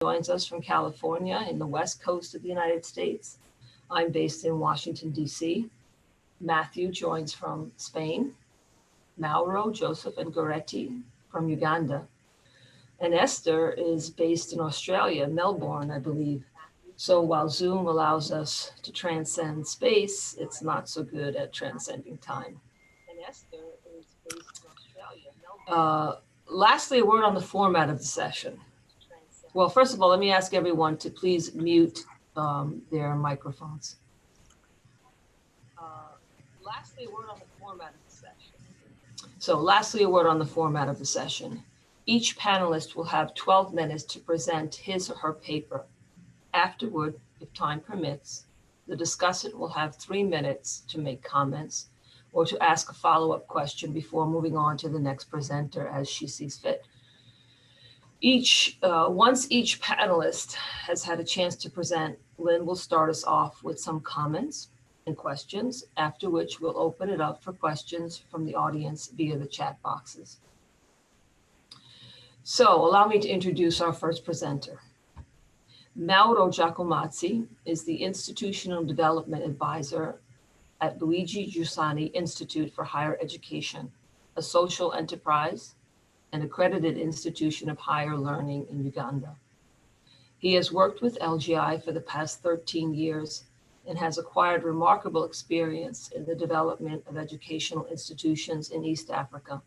joins us from California in the West Coast of the United States. I'm based in Washington, D.C. Matthew joins from Spain. Mauro, Joseph, and Goretti from Uganda. And Esther is based in Australia, Melbourne, I believe. So while Zoom allows us to transcend space, it's not so good at transcending time. And Esther is based in Australia, Melbourne. Lastly, a word on the format of the session. Well, first of all, let me ask everyone to please mute their microphones. Lastly, a word on the format of the session. So lastly, a word on the format of the session. Each panelist will have 12 minutes to present his or her paper. Afterward, if time permits, the discussant will have 3 minutes to make comments or to ask a follow-up question before moving on to the next presenter as she sees fit. Once each panelist has had a chance to present, Lynn will start us off with some comments and questions, after which we'll open it up for questions from the audience via the chat boxes. So allow me to introduce our first presenter. Mauro Giacomazzi is the Institutional Development Advisor at Luigi Giussani Institute for Higher Education, a social enterprise and accredited institution of higher learning in Uganda. He has worked with LGI for the past 13 years and has acquired remarkable experience in the development of educational institutions in East Africa.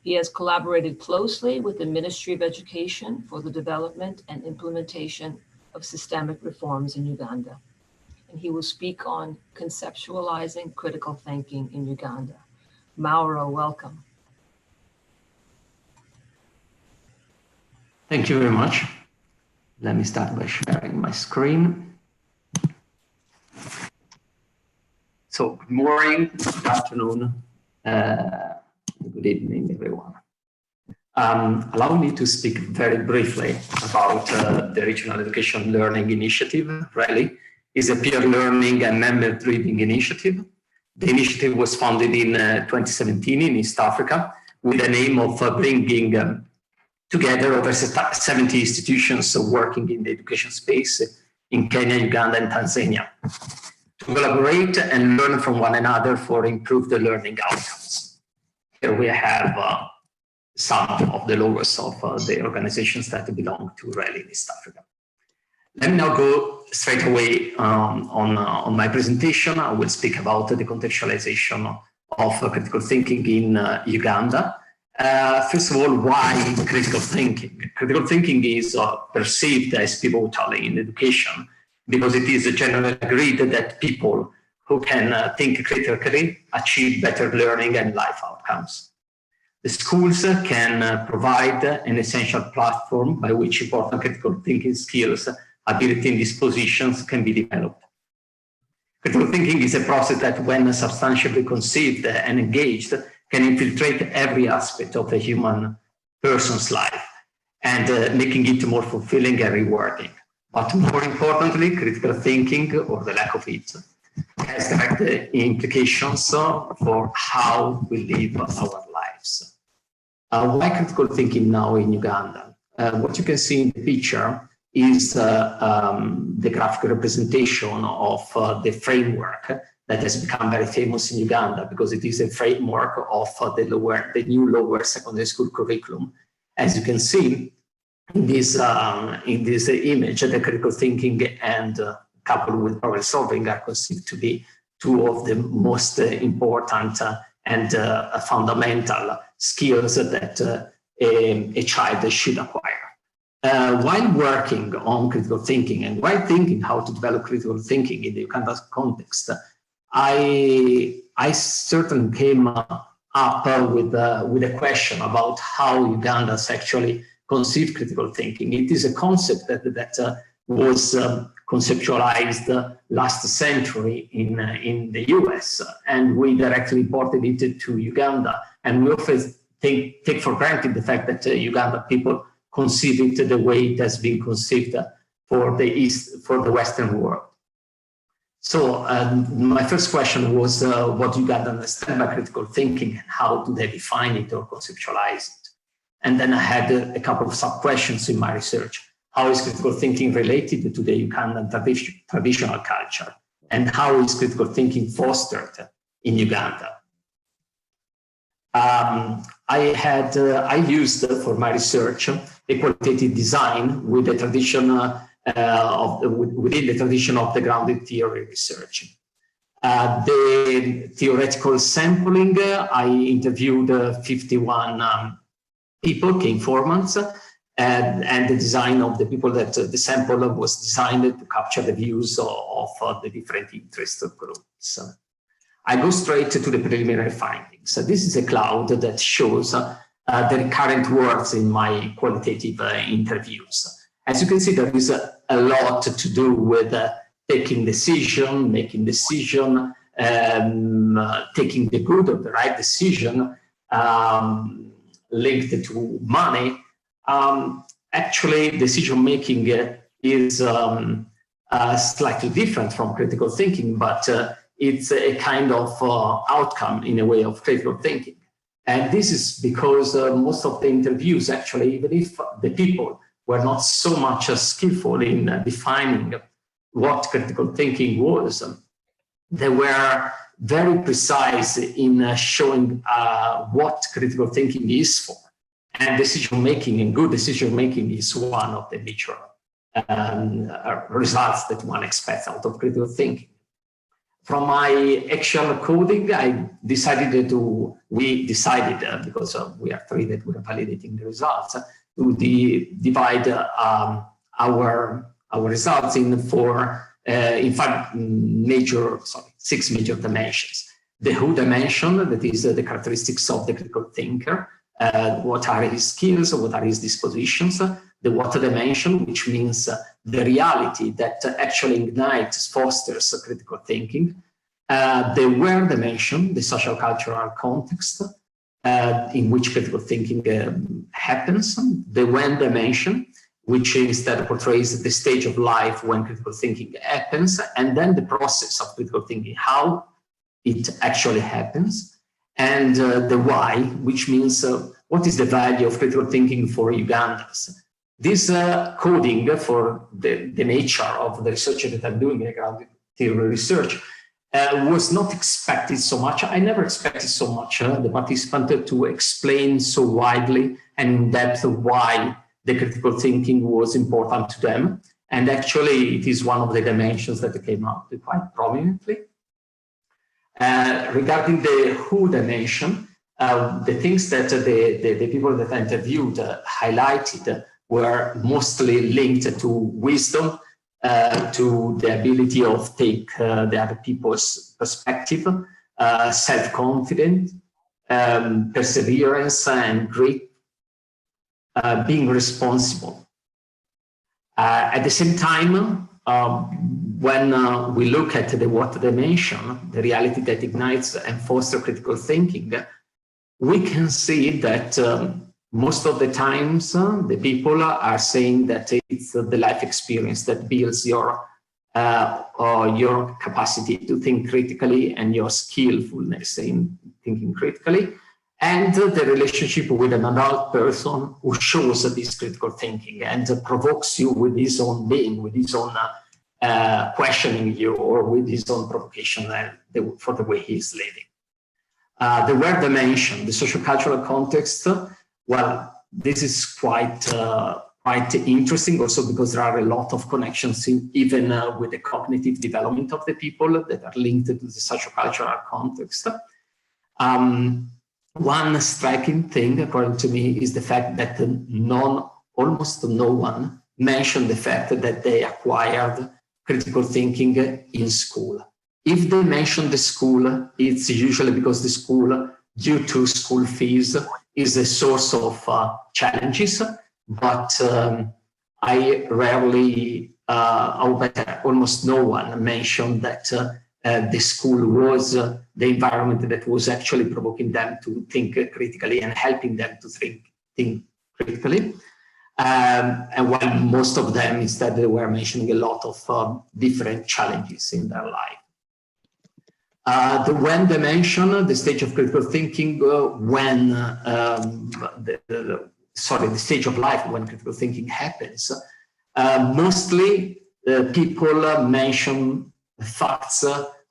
He has collaborated closely with the Ministry of Education for the development and implementation of systemic reforms in Uganda. And he will speak on conceptualizing critical thinking in Uganda. Mauro, welcome. Thank you very much. Let me start by sharing my screen. So good morning, good afternoon, good evening, everyone. Allow me to speak very briefly about the Regional Education Learning Initiative. Really, is a peer learning and member-driven initiative. The initiative was founded in 2017 in East Africa with the aim of bringing together over 70 institutions working in the education space in Kenya, Uganda, and Tanzania to collaborate and learn from one another for improved learning outcomes. Here we have some of the logos of the organizations that belong to RELI in East Africa. Let me now go straight away on my presentation. I will speak about the contextualization of critical thinking in Uganda. First of all, why critical thinking? Critical thinking is perceived as pivotal in education because it is generally agreed that people who can think critically achieve better learning and life outcomes. The schools can provide an essential platform by which important critical thinking skills, ability, and dispositions can be developed. Critical thinking is a process that, when substantially conceived and engaged, can infiltrate every aspect of a human person's life and making it more fulfilling and rewarding. But more importantly, critical thinking, or the lack of it, has direct implications for how we live our lives. Why critical thinking now in Uganda? What you can see in the picture is the graphical representation of the framework that has become very famous in Uganda because it is a framework of the new lower secondary school curriculum. As you can see in this image, the critical thinking and coupled with problem solving are considered to be two of the most important and fundamental skills that a child should acquire. While working on critical thinking and while thinking how to develop critical thinking in the Uganda context, I certainly came up with a question about how Ugandans actually conceive critical thinking. It is a concept that was conceptualized last century in the US, and we directly imported it to Uganda. And we often take for granted the fact that Uganda people conceive it the way it has been conceived for the Western world. So my first question was, what do Uganda understand by critical thinking and how do they define it or conceptualize it? And then I had a couple of sub-questions in my research. how is critical thinking related to the Ugandan traditional culture, and how is critical thinking fostered in Uganda. I used for my research a qualitative design with the tradition within the tradition of the grounded theory research. The theoretical sampling, I interviewed 51 people, key informants, and the design of the people that the sample was designed to capture the views of the different interest groups. I go straight to the preliminary findings. So this is a cloud that shows the recurrent words in my qualitative interviews. As you can see, there is a lot to do with taking decision, making decision, taking the good or the right decision, linked to money. Actually, decision-making is slightly different from critical thinking, but it's a kind of outcome in a way of critical thinking. And this is because most of the interviews, actually, even if the people were not so much skillful in defining what critical thinking was, they were very precise in showing what critical thinking is for. And decision-making and good decision-making is one of the major results that one expects out of critical thinking. From my actual coding, we decided, because we are three that we are validating the results, to divide our results in six major dimensions. The who dimension, that is the characteristics of the critical thinker. What are his skills, what are his dispositions, the what dimension, which means the reality that actually ignites, fosters critical thinking, the where dimension, the social cultural context in which critical thinking happens, the when dimension, which instead portrays the stage of life when critical thinking happens, and then the process of critical thinking, how it actually happens, and the why, which means what is the value of critical thinking for Ugandans. This coding for the nature of the research that I'm doing in grounded theory research was not expected so much. I never expected so much the participant to explain so widely and in depth why the critical thinking was important to them. And actually, it is one of the dimensions that came out quite prominently. Regarding the who dimension, the things that the people that I interviewed highlighted were mostly linked to wisdom, to the ability of take the other people's perspective, self-confidence, perseverance, and grit, being responsible. At the same time, when we look at the what dimension, the reality that ignites and fosters critical thinking, we can see that most of the times the people are saying that it's the life experience that builds your capacity to think critically and your skillfulness in thinking critically, and the relationship with an adult person who shows this critical thinking and provokes you with his own being, with his own questioning you, or with his own provocation for the way he's living. The where dimension, the social cultural context, well, this is quite interesting also because there are a lot of connections even with the cognitive development of the people that are linked to the social cultural context. One striking thing, according to me, is the fact that almost no one mentioned the fact that they acquired critical thinking in school. If they mention the school, it's usually because the school, due to school fees, is a source of challenges. But I rarely, almost no one mentioned that the school was the environment that was actually provoking them to think critically and helping them to think critically. And while most of them, instead, they were mentioning a lot of different challenges in their life. The when dimension, the stage of critical thinking, the stage of life when critical thinking happens, mostly people mention facts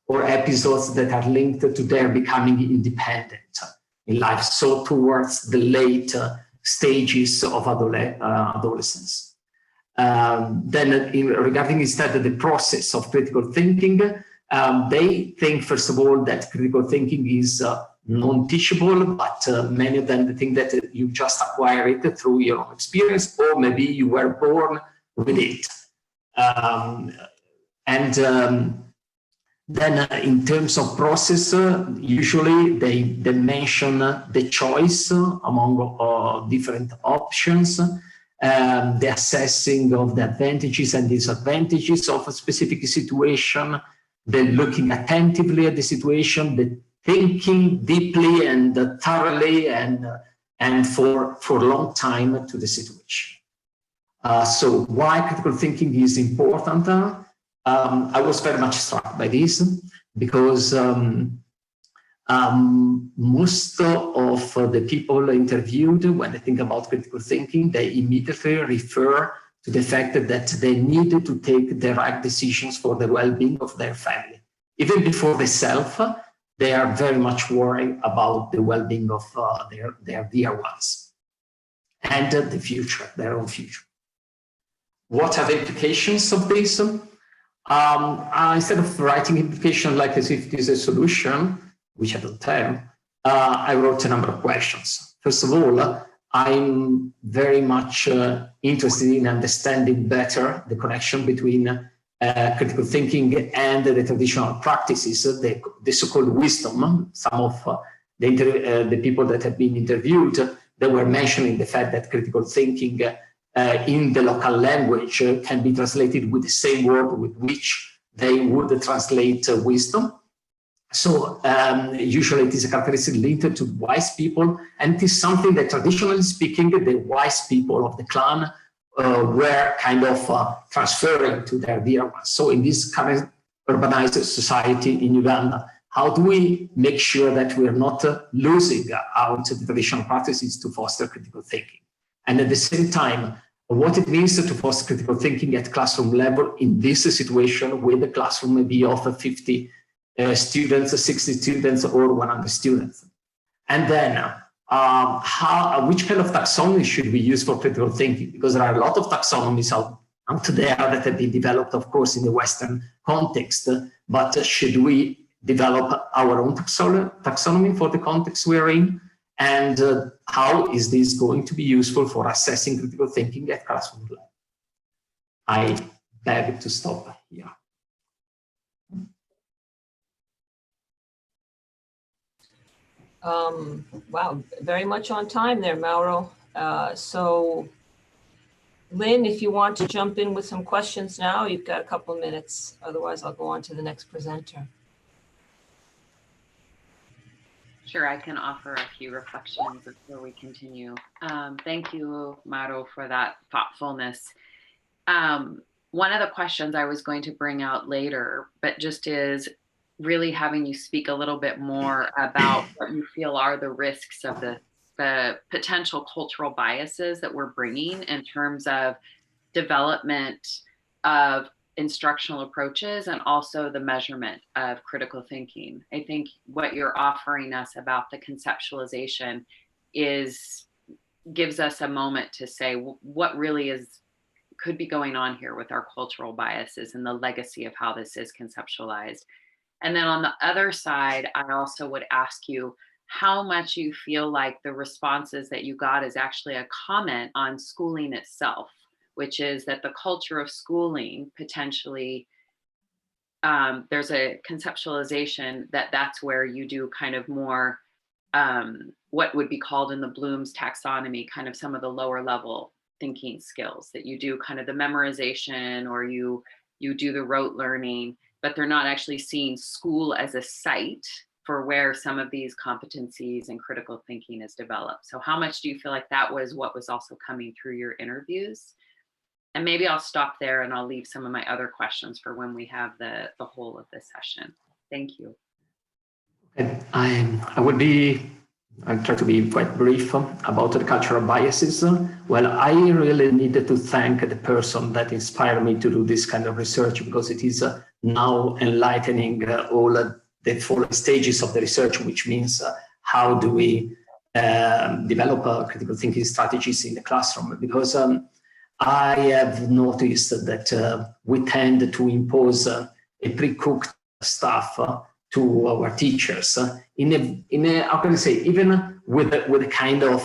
or episodes that are linked to their becoming independent in life, so towards the late stages of adolescence. Regarding instead the process of critical thinking, they think, first of all, that critical thinking is non-teachable, but many of them think that you just acquire it through your own experience, or maybe you were born with it. Then in terms of process, usually they mention the choice among different options, the assessing of the advantages and disadvantages of a specific situation, the looking attentively at the situation, the thinking deeply and thoroughly and for a long time to the situation. So why critical thinking is important? I was very much struck by this because most of the people interviewed, when they think about critical thinking, they immediately refer to the fact that they need to take the right decisions for the well-being of their family. Even before the self, they are very much worried about the well-being of their dear ones and the future, their own future. What are the implications of this? Instead of writing implication like as if it is a solution, which I don't have, I wrote a number of questions. First of all, I'm very much interested in understanding better the connection between critical thinking and the traditional practices, the so-called wisdom. Some of the people that have been interviewed, they were mentioning the fact that critical thinking in the local language can be translated with the same word with which they would translate wisdom. So usually it is a characteristic linked to wise people, and it is something that traditionally speaking, the wise people of the clan were kind of transferring to their dear ones. So in this current urbanized society in Uganda, how do we make sure that we are not losing out the traditional practices to foster critical thinking? And at the same time, what it means to foster critical thinking at classroom level in this situation with the classroom maybe of 50 students, 60 students, or 100 students. And then which kind of taxonomy should we use for critical thinking? Because there are a lot of taxonomies out there that have been developed, of course, in the Western context, but should we develop our own taxonomy for the context we're in? And how is this going to be useful for assessing critical thinking at classroom level? I beg to stop here. Wow, very much on time there, Mauro. So, Lynn, if you want to jump in with some questions now, you've got a couple of minutes. Otherwise, I'll go on to the next presenter. Sure, I can offer a few reflections before we continue. Thank you, Mauro, for that thoughtfulness. One of the questions I was going to bring out later, but just is really having you speak a little bit more about what you feel are the risks of the potential cultural biases that we're bringing in terms of development of instructional approaches and also the measurement of critical thinking. I think what you're offering us about the conceptualization gives us a moment to say what really could be going on here with our cultural biases and the legacy of how this is conceptualized. And then on the other side, I also would ask you how much you feel like the responses that you got is actually a comment on schooling itself, which is that the culture of schooling potentially, there's a conceptualization that's where you do kind of more what would be called in the Bloom's taxonomy, kind of some of the lower level thinking skills, that you do kind of the memorization or you do the rote learning, but they're not actually seeing school as a site for where some of these competencies and critical thinking is developed. So how much do you feel like that was what was also coming through your interviews? And maybe I'll stop there and I'll leave some of my other questions for when we have the whole of this session. Thank you. I would be I'll try to be quite brief about the cultural biases. Well, I really needed to thank the person that inspired me to do this kind of research, because it is now enlightening all the following stages of the research, which means how do we develop critical thinking strategies in the classroom. Because I have noticed that we tend to impose a pre-cooked stuff to our teachers in a how can I say, even with a kind of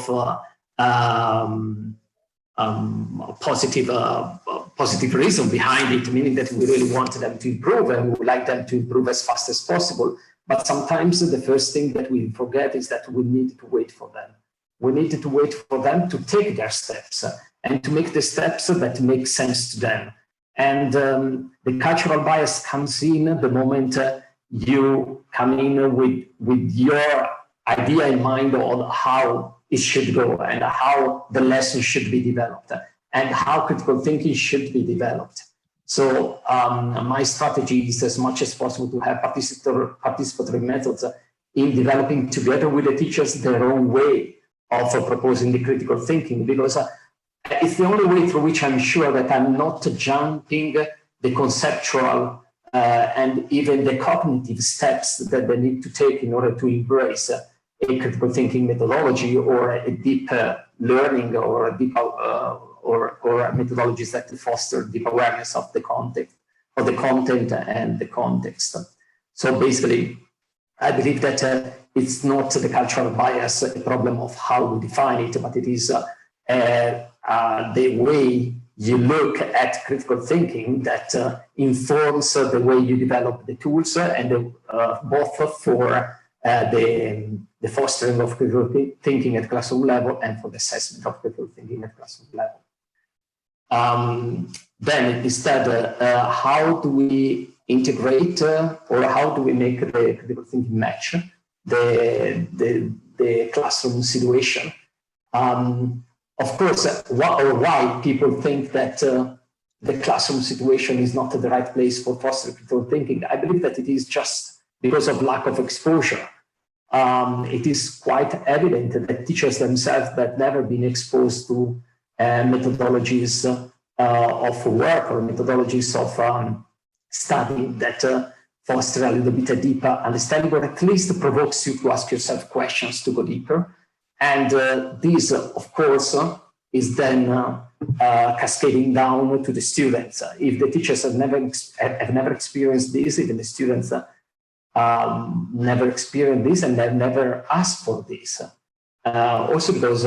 positive reason behind it, meaning that we really want them to improve and we would like them to improve as fast as possible. But sometimes the first thing that we forget is that we need to wait for them. We need to wait for them to take their steps and to make the steps that make sense to them. And the cultural bias comes in the moment you come in with your idea in mind on how it should go and how the lesson should be developed and how critical thinking should be developed. So my strategy is as much as possible to have participatory methods in developing together with the teachers their own way of proposing the critical thinking, because it's the only way through which I'm sure that I'm not jumping the conceptual and even the cognitive steps that they need to take in order to embrace a critical thinking methodology or a deep learning or a deep or methodologies that foster deep awareness of the content and the context. So basically, I believe that it's not the cultural bias a problem of how we define it, but it is the way you look at critical thinking that informs the way you develop the tools and both for the fostering of critical thinking at classroom level and for the assessment of critical thinking at classroom level. Then instead, how do we integrate or how do we make the critical thinking match the classroom situation? Of course, why people think that the classroom situation is not the right place for fostering critical thinking. I believe that it is just because of lack of exposure. It is quite evident that teachers themselves that never been exposed to methodologies of work or methodologies of study that foster a little bit a deeper understanding, or at least provokes you to ask yourself questions to go deeper. And this, of course, is then cascading down to the students. If the teachers have never experienced this, even the students never experienced this and have never asked for this. Also because,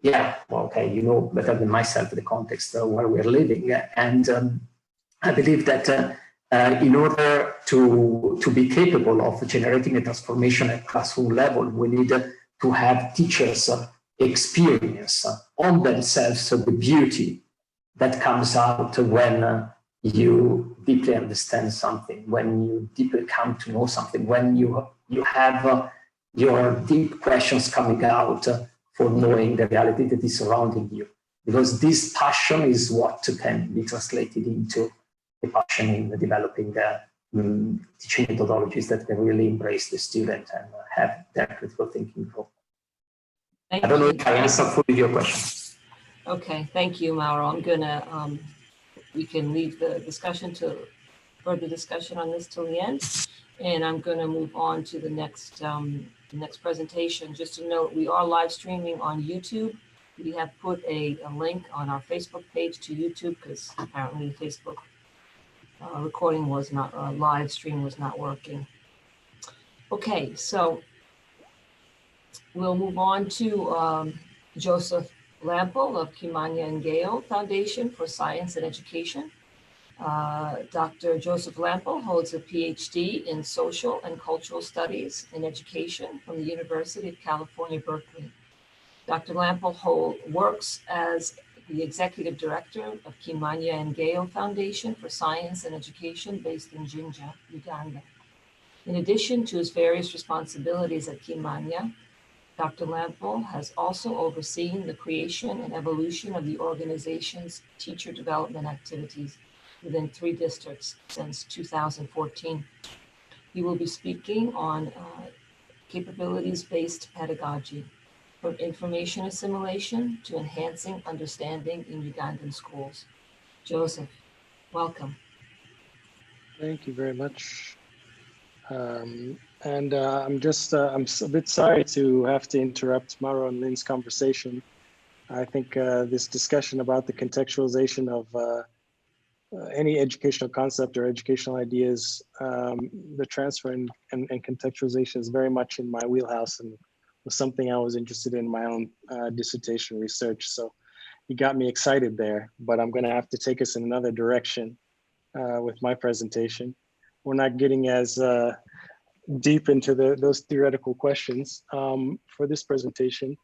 yeah, well, okay, you know better than myself the context where we're living. And I believe that in order to be capable of generating a transformation at classroom level, we need to have teachers experience on themselves the beauty that comes out when you deeply understand something, when you deeply come to know something, when you have your deep questions coming out for knowing the reality that is surrounding you. Because this passion is what can be translated into a passion in developing teaching methodologies that can really embrace the student and have their critical thinking grow. I don't know if I answered fully your question. Okay, thank you, Mauro. I'm gonna, we can leave the discussion to further discussion on this till the end. And I'm gonna move on to the next presentation. Just to note, we are live streaming on YouTube. We have put a link on our Facebook page to YouTube because apparently the Facebook recording was not, live stream was not working. Okay, so we'll move on to Joseph Lample of Kimanya and Ngeyo Foundation for Science and Education. Dr. Joseph Lample holds a PhD in Social and Cultural Studies in Education from the University of California, Berkeley. Dr. Lample works as the Executive Director of Kimanya and Ngeyo Foundation for Science and Education based in Jinja, Uganda. In addition to his various responsibilities at Kimanya, Dr. Lample has also overseen the creation and evolution of the organization's teacher development activities within 3 districts since 2014. He will be speaking on capabilities-based pedagogy, from information assimilation to enhancing understanding in Ugandan schools. Joseph, welcome. Thank you very much. I'm a bit sorry to have to interrupt Mauro and Lynn's conversation. I think this discussion about the contextualization of any educational concept or educational ideas, the transfer and contextualization is very much in my wheelhouse and was something I was interested in my own dissertation research. So you got me excited there, but I'm going to have to take us in another direction with my presentation. We're not getting as deep into those theoretical questions for this presentation.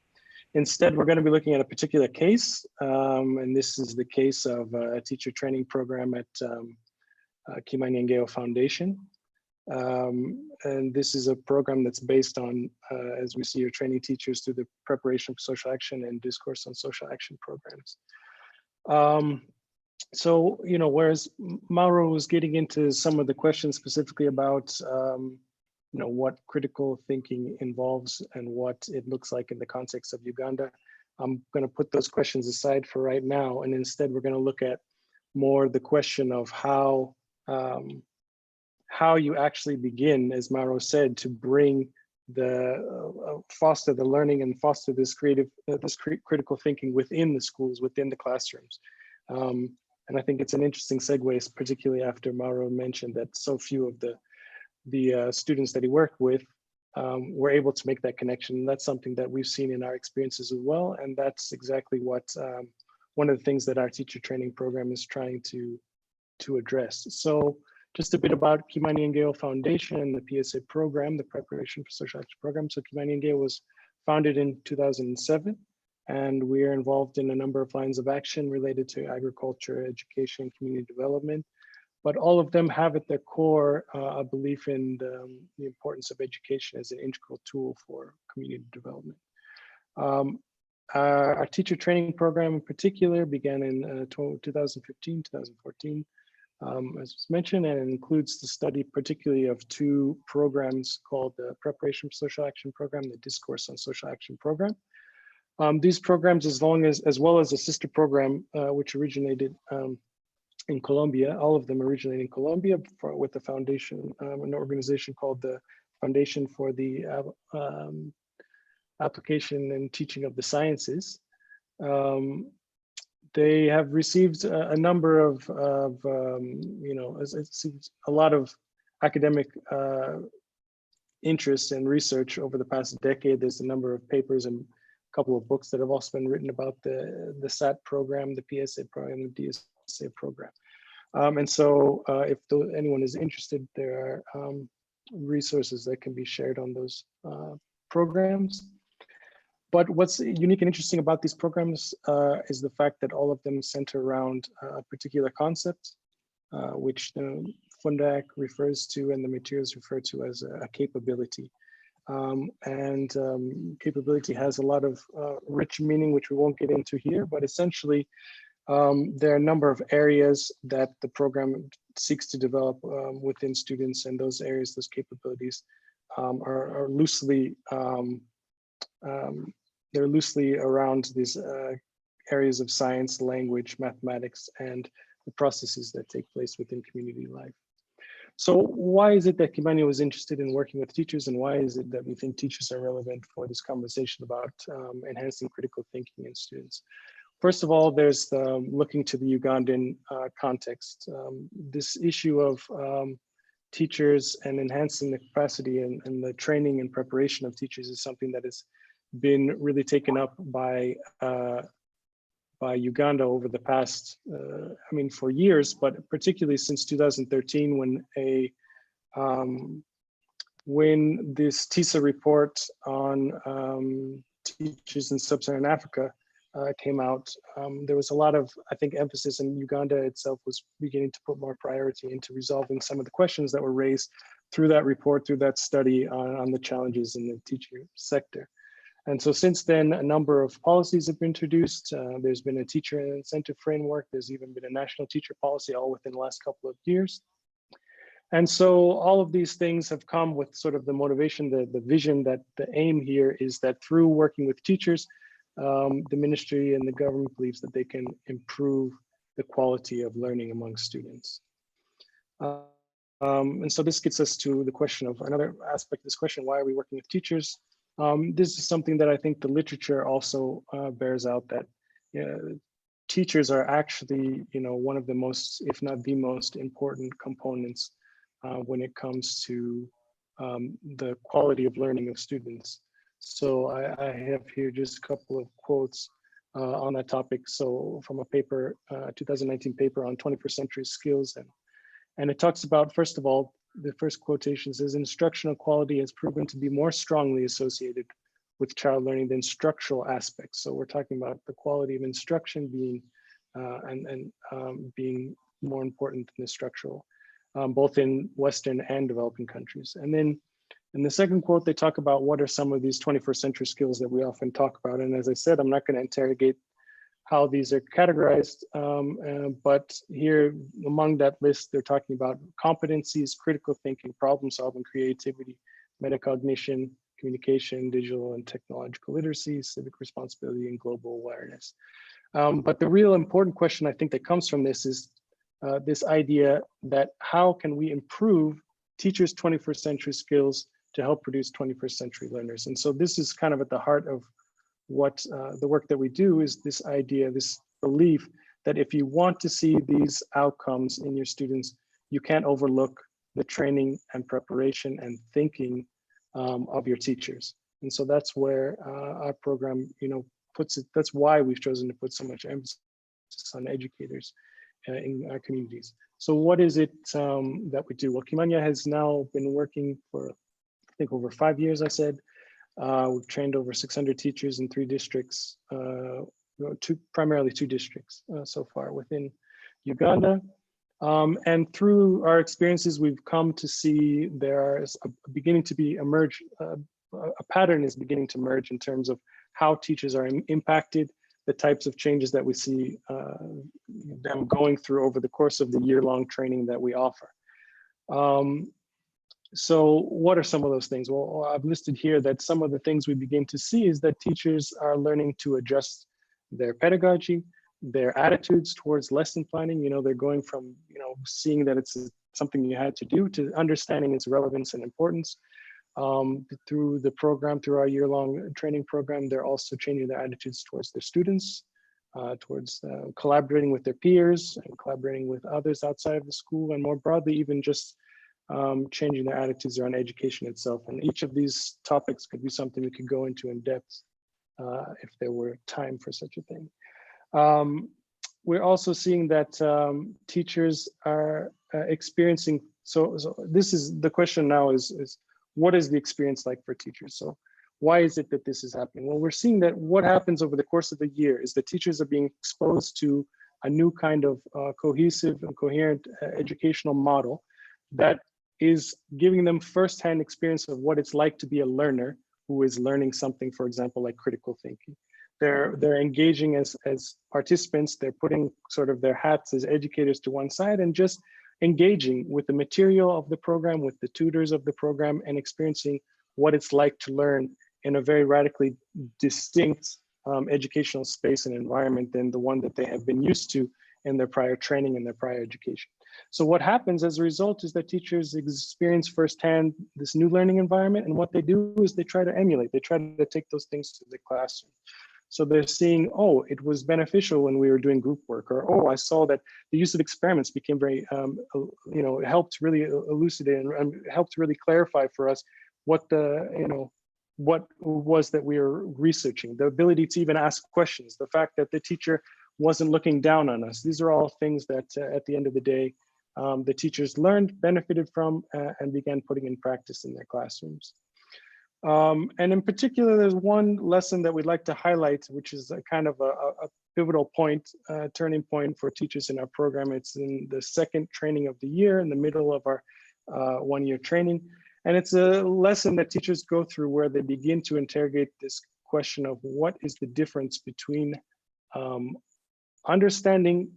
Instead, we're going to be looking at a particular case, and this is the case of a teacher training program at Kimanya Ngeyo Foundation. And this is a program that's based on, as we see, you're training teachers through the preparation for social action and discourse on social action programs. So, you know, whereas Mauro was getting into some of the questions specifically about, you know, what critical thinking involves and what it looks like in the context of Uganda, I'm going to put those questions aside for right now. And instead, we're going to look at more the question of how you actually begin, as Mauro said, to bring foster the learning and foster this critical thinking within the schools, within the classrooms. And I think it's an interesting segue, particularly after Mauro mentioned that so few of the students that he worked with were able to make that connection. And that's something that we've seen in our experiences as well. And that's exactly what one of the things that our teacher training program is trying to address. So just a bit about Kimanya Ngeyo Foundation and the PSA program, the Preparation for Social Action Program. So Kimanya Ngeyo was founded in 2007, and we are involved in a number of lines of action related to agriculture, education, and community development. But all of them have at their core a belief in the importance of education as an integral tool for community development. Our teacher training program in particular began in 2015, 2014, as was mentioned, and it includes the study particularly of two programs called the Preparation for Social Action Program, the Discourse on Social Action Program. These programs, as well as a sister program, which originated in Colombia, all of them originated in Colombia with the foundation, an organization called the Foundation for the Application and Teaching of the Sciences. They have received a number of you know, a lot of academic interest and research over the past decade. There's a number of papers and a couple of books that have also been written about the SAT program, the PSA program, the DSA program. And so if anyone is interested, there are resources that can be shared on those programs. But what's unique and interesting about these programs is the fact that all of them center around a particular concept, which the Fundak refers to and the materials refer to as a capability. Capability has a lot of rich meaning, which we won't get into here, but essentially there are a number of areas that the program seeks to develop within students, and those areas, those capabilities are loosely they're loosely around these areas of science, language, mathematics, and the processes that take place within community life. So why is it that Kimanya was interested in working with teachers, and why is it that we think teachers are relevant for this conversation about enhancing critical thinking in students? First of all, there's looking to the Ugandan context. This issue of teachers and enhancing the capacity and the training and preparation of teachers is something that has been really taken up by Uganda over the past, I mean, for years, but particularly since 2013, when this TISA report on teachers in sub-Saharan Africa came out, there was a lot of, I think, emphasis, and Uganda itself was beginning to put more priority into resolving some of the questions that were raised through that report, through that study on the challenges in the teaching sector. And so since then, a number of policies have been introduced. There's been a teacher incentive framework. There's even been a national teacher policy, all within the last couple of years. And so all of these things have come with sort of the motivation, the vision, that the aim here is that through working with teachers, the ministry and the government believes that they can improve the quality of learning among students. And so this gets us to the question of another aspect of this question: why are we working with teachers? This is something that I think the literature also bears out, that teachers are actually, one of the most, if not the most important components when it comes to the quality of learning of students. So I have here just a couple of quotes on that topic. So from a paper, 2019 paper on 21st century skills, and it talks about, first of all, the first quotation says, instructional quality has proven to be more strongly associated with child learning than structural aspects. So we're talking about the quality of instruction being being more important than the structural, both in Western and developing countries. And then in the second quote, they talk about what are some of these 21st century skills that we often talk about. And as I said, I'm not going to interrogate how these are categorized, but here among that list, they're talking about competencies, critical thinking, problem solving, creativity, metacognition, communication, digital and technological literacy, civic responsibility, and global awareness. But the real important question I think that comes from this is this idea that how can we improve teachers' 21st century skills to help produce 21st century learners? And so this is kind of at the heart of what the work that we do, is this idea, this belief that if you want to see these outcomes in your students, you can't overlook the training and preparation and thinking of your teachers. And so that's where our program, puts it. That's why we've chosen to put so much emphasis on educators in our communities. So what is it that we do? Well, Kimanya has now been working for, I think, over 5 years, I said. We've trained over 600 teachers in 3 districts, primarily 2 districts so far within Uganda. And through our experiences, we've come to see there is beginning to be emerge, a pattern is beginning to emerge in terms of how teachers are impacted, the types of changes that we see them going through over the course of the year-long training that we offer. So what are some of those things? Well, I've listed here that some of the things we begin to see is that teachers are learning to adjust their pedagogy, their attitudes towards lesson planning. They're going from, seeing that it's something you had to do to understanding its relevance and importance. Through the program, through our year-long training program, they're also changing their attitudes towards their students, towards collaborating with their peers and collaborating with others outside of the school, and more broadly, even just changing their attitudes around education itself. And each of these topics could be something we could go into in depth if there were time for such a thing. We're also seeing that teachers are experiencing, so this is the question now is what is the experience like for teachers? So why is it that this is happening? Well, we're seeing that what happens over the course of the year is that teachers are being exposed to a new kind of cohesive and coherent educational model that is giving them firsthand experience of what it's like to be a learner who is learning something, for example, like critical thinking. They're engaging as participants. They're putting sort of their hats as educators to one side and just engaging with the material of the program, with the tutors of the program, and experiencing what it's like to learn in a very radically distinct educational space and environment than the one that they have been used to in their prior training and their prior education. So what happens as a result is that teachers experience firsthand this new learning environment, and what they do is they try to emulate, they try to take those things to the classroom. So they're seeing, oh, it was beneficial when we were doing group work, or, oh, I saw that the use of experiments became very, helped really elucidate and helped really clarify for us what the, what was that we were researching, the ability to even ask questions, the fact that the teacher wasn't looking down on us. These are all things that at the end of the day, the teachers learned, benefited from, and began putting in practice in their classrooms. And in particular, there's one lesson that we'd like to highlight, which is a kind of a pivotal point, turning point for teachers in our program. It's in the second training of the year, in the middle of our 1-year training. And it's a lesson that teachers go through where they begin to interrogate this question of what is the difference between understanding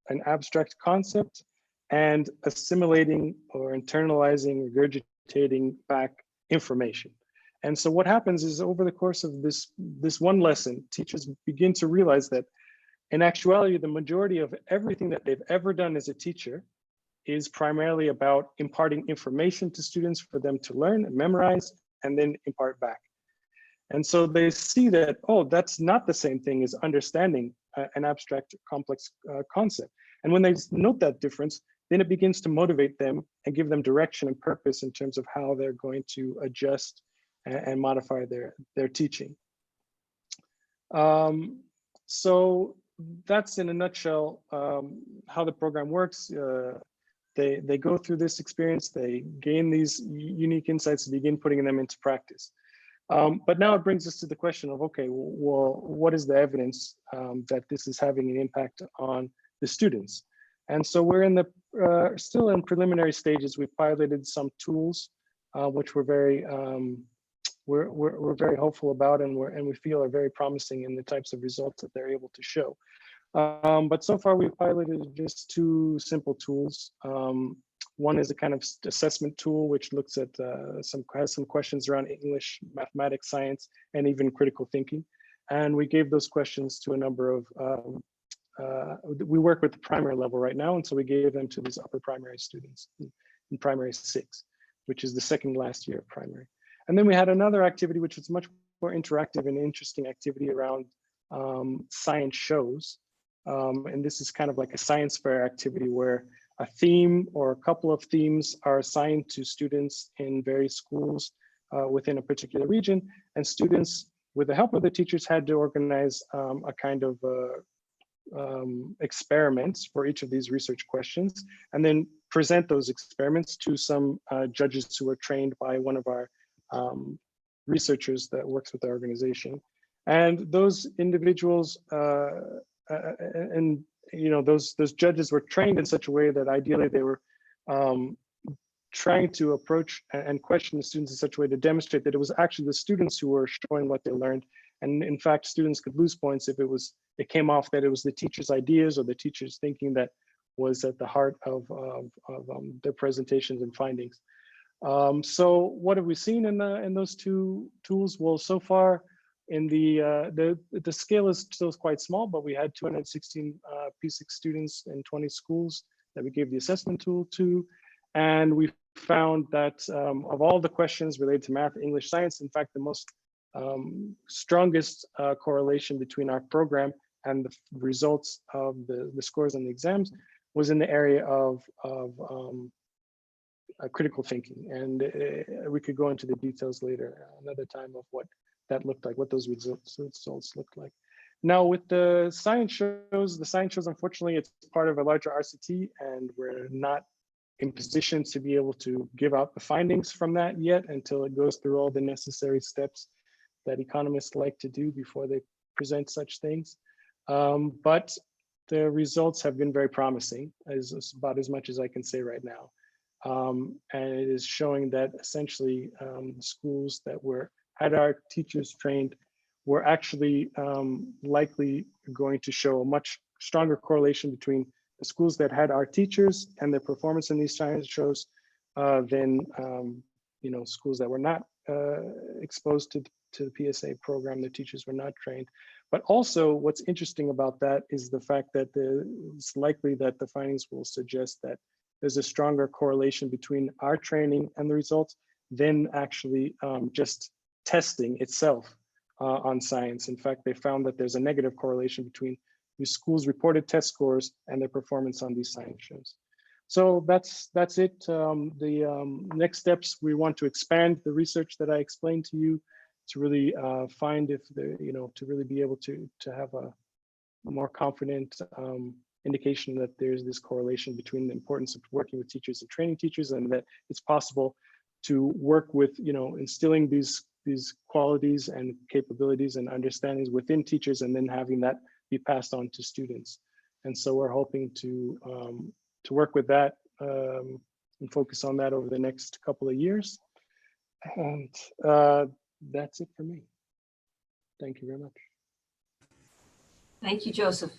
an abstract concept and assimilating or internalizing, regurgitating back information. And so what happens is over the course of this one lesson, teachers begin to realize that in actuality, the majority of everything that they've ever done as a teacher is primarily about imparting information to students for them to learn and memorize and then impart back. And so they see that, oh, that's not the same thing as understanding an abstract, complex concept. And when they note that difference, then it begins to motivate them and give them direction and purpose in terms of how they're going to adjust and modify their teaching. So that's in a nutshell how the program works. They go through this experience, they gain these unique insights, and begin putting them into practice. But now it brings us to the question of, okay, well, what is the evidence that this is having an impact on the students? And so we're in the still in preliminary stages. We've piloted some tools, which we're very hopeful about, and we feel are very promising in the types of results that they're able to show. But so far we've piloted just two simple tools. One is a kind of assessment tool, which looks at has some questions around English, mathematics, science, and even critical thinking. And we gave those questions to a number of, we work with the primary level right now. And so we gave them to these upper primary students in primary 6, which is the second last year of primary. And then we had another activity, which was much more interactive and interesting activity around science shows. And this is kind of like a science fair activity where a theme or a couple of themes are assigned to students in various schools within a particular region, and students, with the help of the teachers, had to organize a kind of experiments for each of these research questions, and then present those experiments to some judges who were trained by one of our researchers that works with the organization. And those individuals and those judges were trained in such a way that ideally they were trying to approach and question the students in such a way to demonstrate that it was actually the students who were showing what they learned. And in fact, students could lose points if it came off that it was the teacher's ideas or the teacher's thinking that was at the heart of their presentations and findings. So what have we seen in those two tools? Well, so far, in the scale is still quite small, but we had 216 P6 students in 20 schools that we gave the assessment tool to. And we found that of all the questions related to math, English, science, in fact, the most strongest correlation between our program and the results of the scores on the exams was in the area of critical thinking. And we could go into the details later, another time, of what that looked like, what those results looked like. Now with the science shows, unfortunately, it's part of a larger RCT, and we're not in position to be able to give out the findings from that yet until it goes through all the necessary steps that economists like to do before they present such things. But the results have been very promising, is about as much as I can say right now. And it is showing that essentially schools that had our teachers trained were actually likely going to show a much stronger correlation between the schools that had our teachers and their performance in these science shows than schools that were not exposed to the PSA program. The teachers were not trained. But also what's interesting about that is the fact that it's likely that the findings will suggest that there's a stronger correlation between our training and the results than actually just testing itself on science. In fact, they found that there's a negative correlation between the schools' reported test scores and their performance on these science shows. So that's it. The next steps, we want to expand the research that I explained to you to really find if to really be able to have a more confident indication that there's this correlation between the importance of working with teachers and training teachers, and that it's possible to work with, instilling these qualities and capabilities and understandings within teachers, and then having that be passed on to students. And so we're hoping to work with that and focus on that over the next couple of years. And that's it for me. Thank you very much. Thank you, Joseph.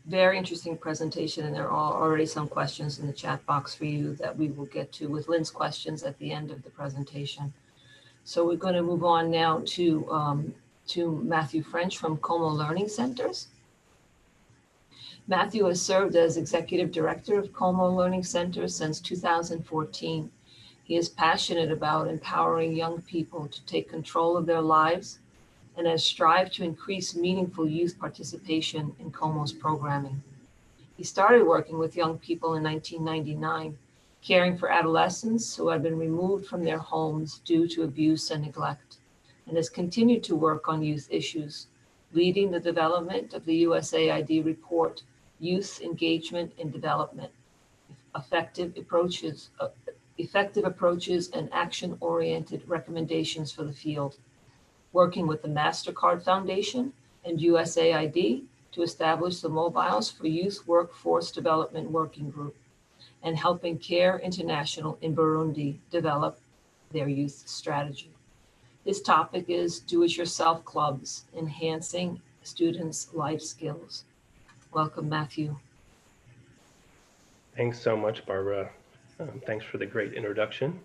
Very interesting presentation, and there are already some questions in the chat box for you that we will get to with Lynn's questions at the end of the presentation. So we're going to move on now to Matthew French from Komo Learning Centers. Matthew has served as Executive Director of Komo Learning Centers since 2014. He is passionate about empowering young people to take control of their lives and has strived to increase meaningful youth participation in Komo's programming. He started working with young people in 1999, caring for adolescents who had been removed from their homes due to abuse and neglect, and has continued to work on youth issues, leading the development of the USAID report, Youth Engagement and Development, Effective Approaches and Action-Oriented Recommendations for the Field, working with the MasterCard Foundation and USAID to establish the Mobiles for Youth Workforce Development Working Group, and helping CARE International in Burundi develop their youth strategy. His topic is Do-It-Yourself Clubs, Enhancing Students' Life Skills. Welcome, Matthew. Thanks so much, Barbara. Thanks for the great introduction.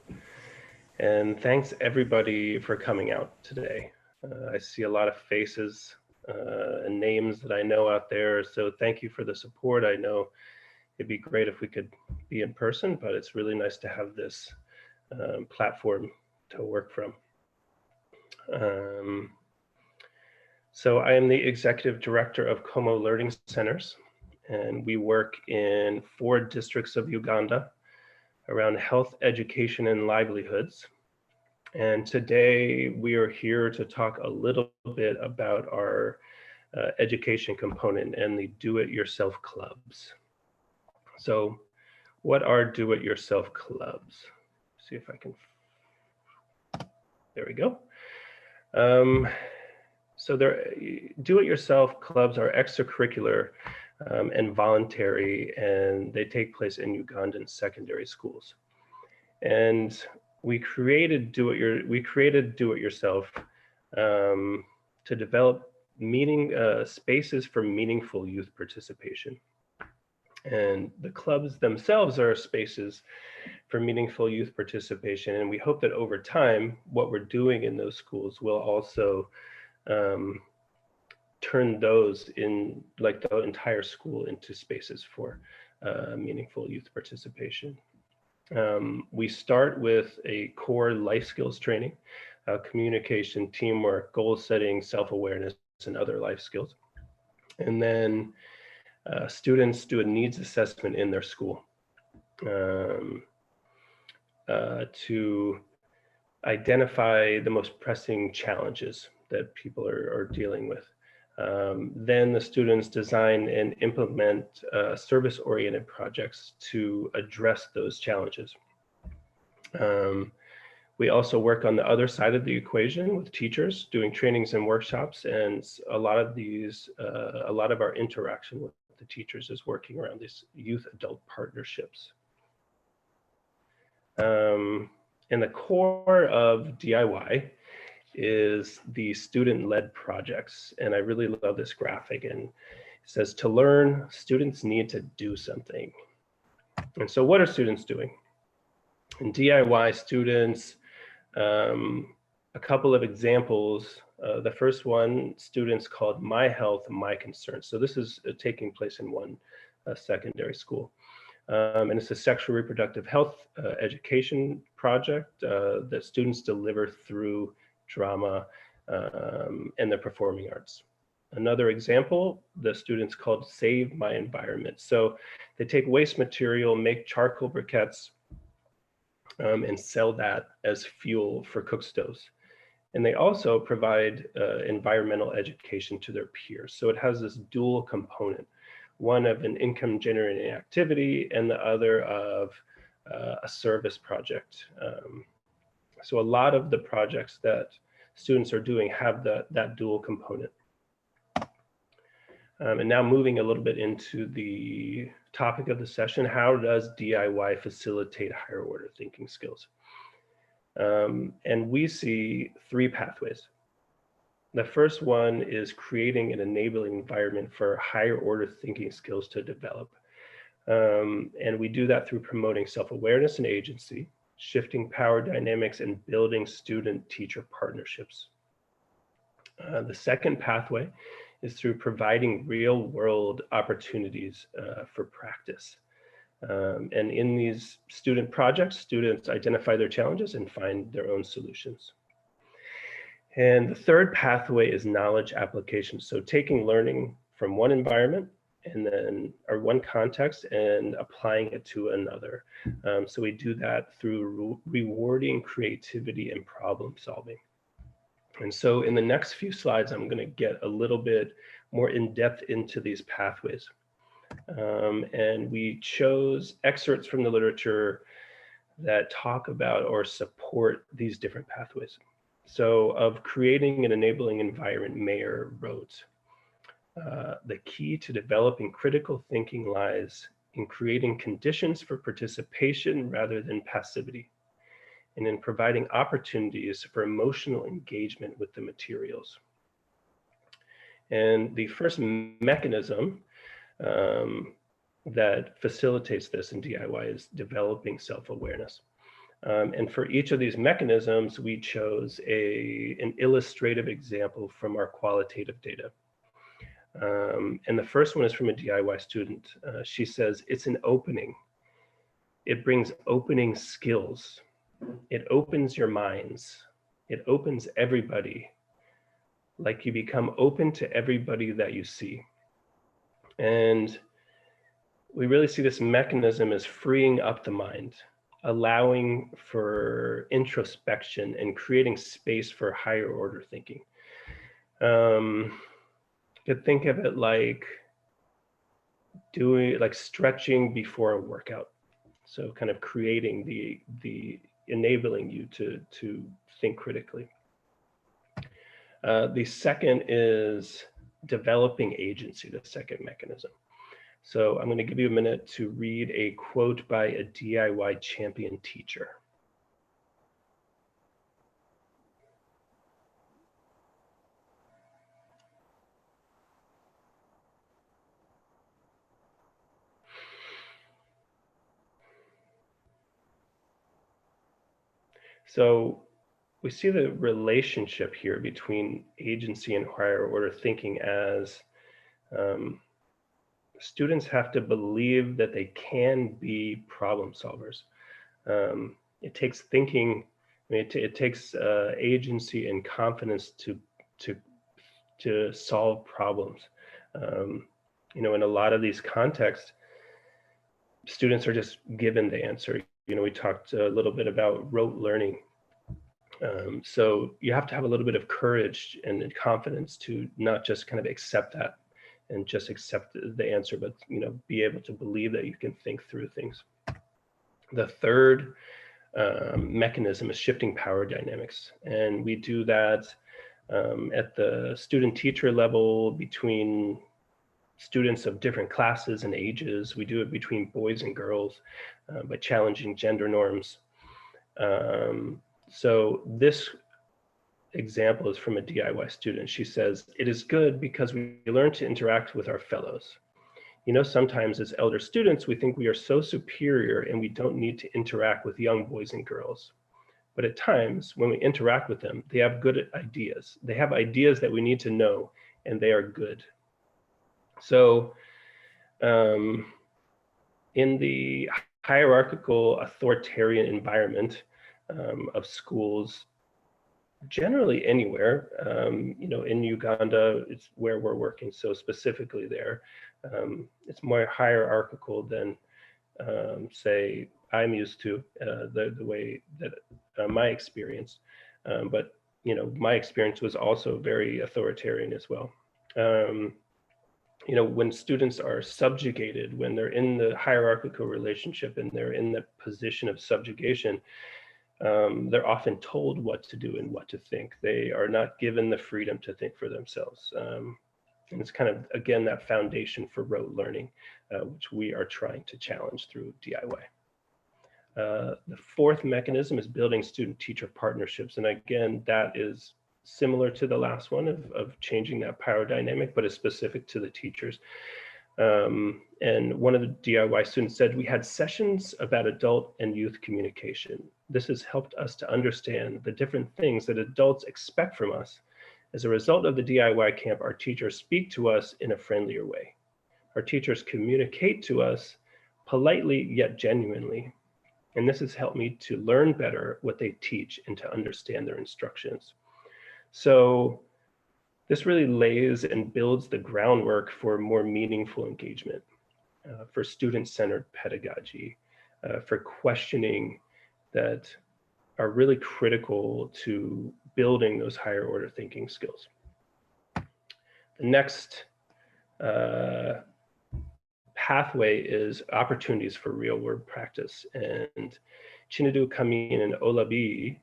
And thanks everybody for coming out today. I see a lot of faces and names that I know out there. So thank you for the support. I know it'd be great if we could be in person, but it's really nice to have this platform to work from. So I am the Executive Director of Komo Learning Centers, and we work in 4 districts of Uganda around health, education, and livelihoods. And today we are here to talk a little bit about our education component and the do-it-yourself clubs. So what are do-it-yourself clubs? See if I can, there we go. So do-it-yourself clubs are extracurricular and voluntary, and they take place in Ugandan secondary schools. And we created do-it-yourself to develop spaces for meaningful youth participation. And the clubs themselves are spaces for meaningful youth participation. And we hope that over time, what we're doing in those schools will also turn those in, like the entire school, into spaces for meaningful youth participation. We start with a core life skills training, communication, teamwork, goal setting, self-awareness, and other life skills. And then students do a needs assessment in their school to identify the most pressing challenges that people are dealing with. Then the students design and implement service-oriented projects to address those challenges. We also work on the other side of the equation with teachers doing trainings and workshops, and a lot of our interaction with the teachers is working around these youth-adult partnerships. And the core of DIY is the student-led projects. And I really love this graphic, and it says, to learn, students need to do something. And so what are students doing? In DIY, students, a couple of examples. The first one, students called My Health, My Concern. So this is taking place in one secondary school. And it's a sexual reproductive health education project that students deliver through drama and the performing arts. Another example, the students called Save My Environment. So they take waste material, make charcoal briquettes, and sell that as fuel for cook stoves. And they also provide environmental education to their peers. So it has this dual component, one of an income generating activity and the other of a service project. So a lot of the projects that students are doing have that dual component. And now moving a little bit into the topic of the session, how does DIY facilitate higher order thinking skills? And we see 3 pathways. The first one is creating an enabling environment for higher order thinking skills to develop. And we do that through promoting self-awareness and agency, shifting power dynamics, and building student-teacher partnerships. The second pathway is through providing real-world opportunities for practice. And in these student projects, students identify their challenges and find their own solutions. And the third pathway is knowledge application. So taking learning from one environment and then, or one context, and applying it to another. So we do that through rewarding creativity and problem solving. And so in the next few slides, I'm going to get a little bit more in depth into these pathways. And we chose excerpts from the literature that talk about or support these different pathways. So of creating an enabling environment, Mayer wrote, the key to developing critical thinking lies in creating conditions for participation rather than passivity, and in providing opportunities for emotional engagement with the materials. And the first mechanism that facilitates this in DIY is developing self-awareness. And for each of these mechanisms, we chose an illustrative example from our qualitative data. And the first one is from a DIY student. She says, it's an opening. It brings opening skills. It opens your minds. It opens everybody. Like you become open to everybody that you see. And we really see this mechanism as freeing up the mind, allowing for introspection and creating space for higher order thinking. You could think of it like stretching before a workout. So kind of creating the enabling you to think critically. The second is developing agency, the second mechanism. So I'm going to give you a minute to read a quote by a DIY champion teacher. So we see the relationship here between agency and higher order thinking as students have to believe that they can be problem solvers. It takes thinking, it takes agency and confidence to solve problems. In a lot of these contexts, students are just given the answer. We talked a little bit about rote learning. So you have to have a little bit of courage and confidence to not just kind of accept that and just accept the answer, but be able to believe that you can think through things. The third mechanism is shifting power dynamics, and we do that at the student-teacher level between students of different classes and ages. We do it between boys and girls by challenging gender norms. So this example is from a DIY student. She says, it is good because we learn to interact with our fellows. Sometimes as elder students, we think we are so superior and we don't need to interact with young boys and girls. But at times when we interact with them, they have good ideas. They have ideas that we need to know, and they are good. So in the hierarchical authoritarian environment of schools, generally anywhere, in Uganda, it's where we're working. So specifically there, it's more hierarchical than, say, I'm used to the way that my experience. But, my experience was also very authoritarian as well. When students are subjugated, when they're in the hierarchical relationship and they're in the position of subjugation, they're often told what to do and what to think. They are not given the freedom to think for themselves. And it's kind of, again, that foundation for rote learning, which we are trying to challenge through DIY. The fourth mechanism is building student-teacher partnerships. And again, that is similar to the last one of changing that power dynamic, but is specific to the teachers. And one of the DIY students said, we had sessions about adult and youth communication. This has helped us to understand the different things that adults expect from us. As a result of the DIY camp, our teachers speak to us in a friendlier way. Our teachers communicate to us politely yet genuinely. And this has helped me to learn better what they teach and to understand their instructions. So this really lays and builds the groundwork for more meaningful engagement, for student-centered pedagogy, for questioning that are really critical to building those higher order thinking skills. The next pathway is opportunities for real world practice. And Chinedu, Kamin, and Olabi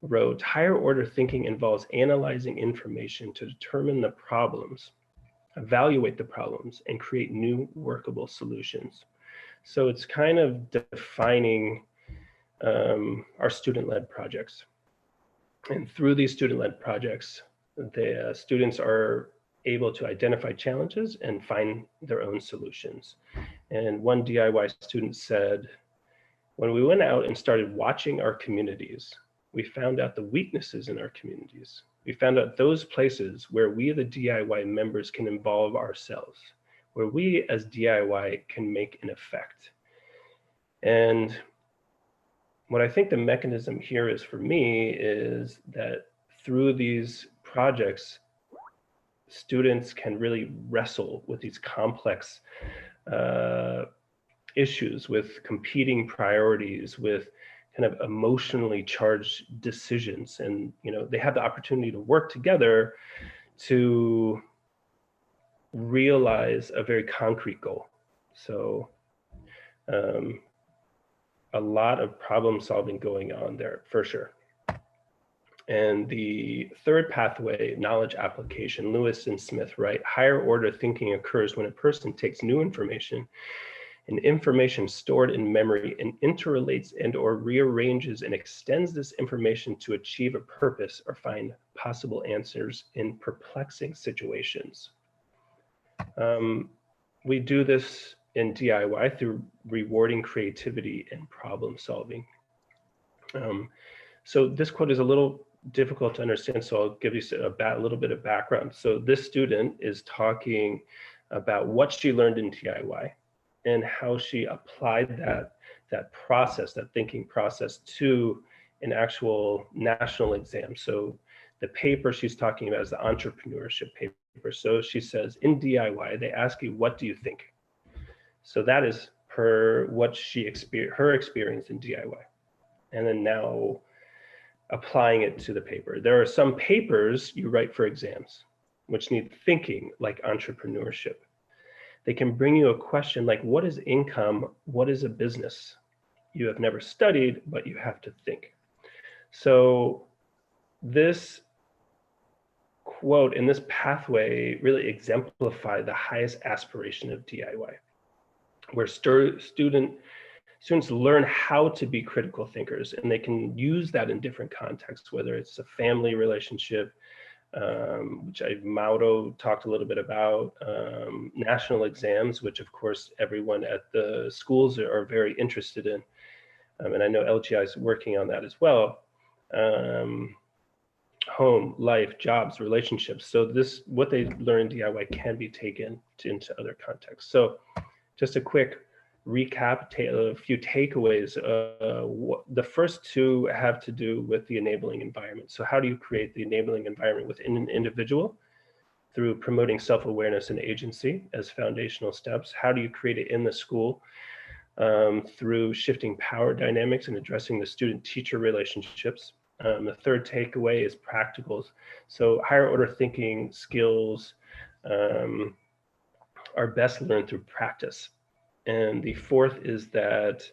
wrote, higher order thinking involves analyzing information to determine the problems, evaluate the problems, and create new workable solutions. So it's kind of defining our student-led projects. And through these student-led projects, the students are able to identify challenges and find their own solutions. And one DIY student said, when we went out and started watching our communities, we found out the weaknesses in our communities. We found out those places where we, the DIY members, can involve ourselves, where we as DIY can make an effect. And what I think the mechanism here is for me is that through these projects, students can really wrestle with these complex issues, with competing priorities, with kind of emotionally charged decisions. And, you know, they have the opportunity to work together to realize a very concrete goal. So a lot of problem solving going on there for sure. And the third pathway, knowledge application, Lewis and Smith write, higher order thinking occurs when a person takes new information and information stored in memory and interrelates and or rearranges and extends this information to achieve a purpose or find possible answers in perplexing situations. We do this in DIY through rewarding creativity and problem solving. So this quote is a little difficult to understand, so I'll give you a little bit of background. So this student is talking about what she learned in DIY and how she applied that process, that thinking process, to an actual national exam. So the paper she's talking about is the entrepreneurship paper. So she says, in DIY, they ask you, what do you think? So that is her experience in DIY. And then now applying it to the paper. There are some papers you write for exams, which need thinking, like entrepreneurship. They can bring you a question like, what is income? What is a business? You have never studied, but you have to think. So this quote and this pathway really exemplify the highest aspiration of DIY, where students learn how to be critical thinkers, and they can use that in different contexts, whether it's a family relationship, which Mauro talked a little bit about, national exams, which of course everyone at the schools are very interested in. And I know LGI is working on that as well. Home, life, jobs, relationships. So what they learn in DIY can be taken into other contexts. So just a quick recap, a few takeaways. The first two have to do with the enabling environment. So how do you create the enabling environment within an individual? Through promoting self-awareness and agency as foundational steps. How do you create it in the school? Through shifting power dynamics and addressing the student-teacher relationships. The third takeaway is practicals. So higher order thinking skills are best learned through practice. And the fourth is that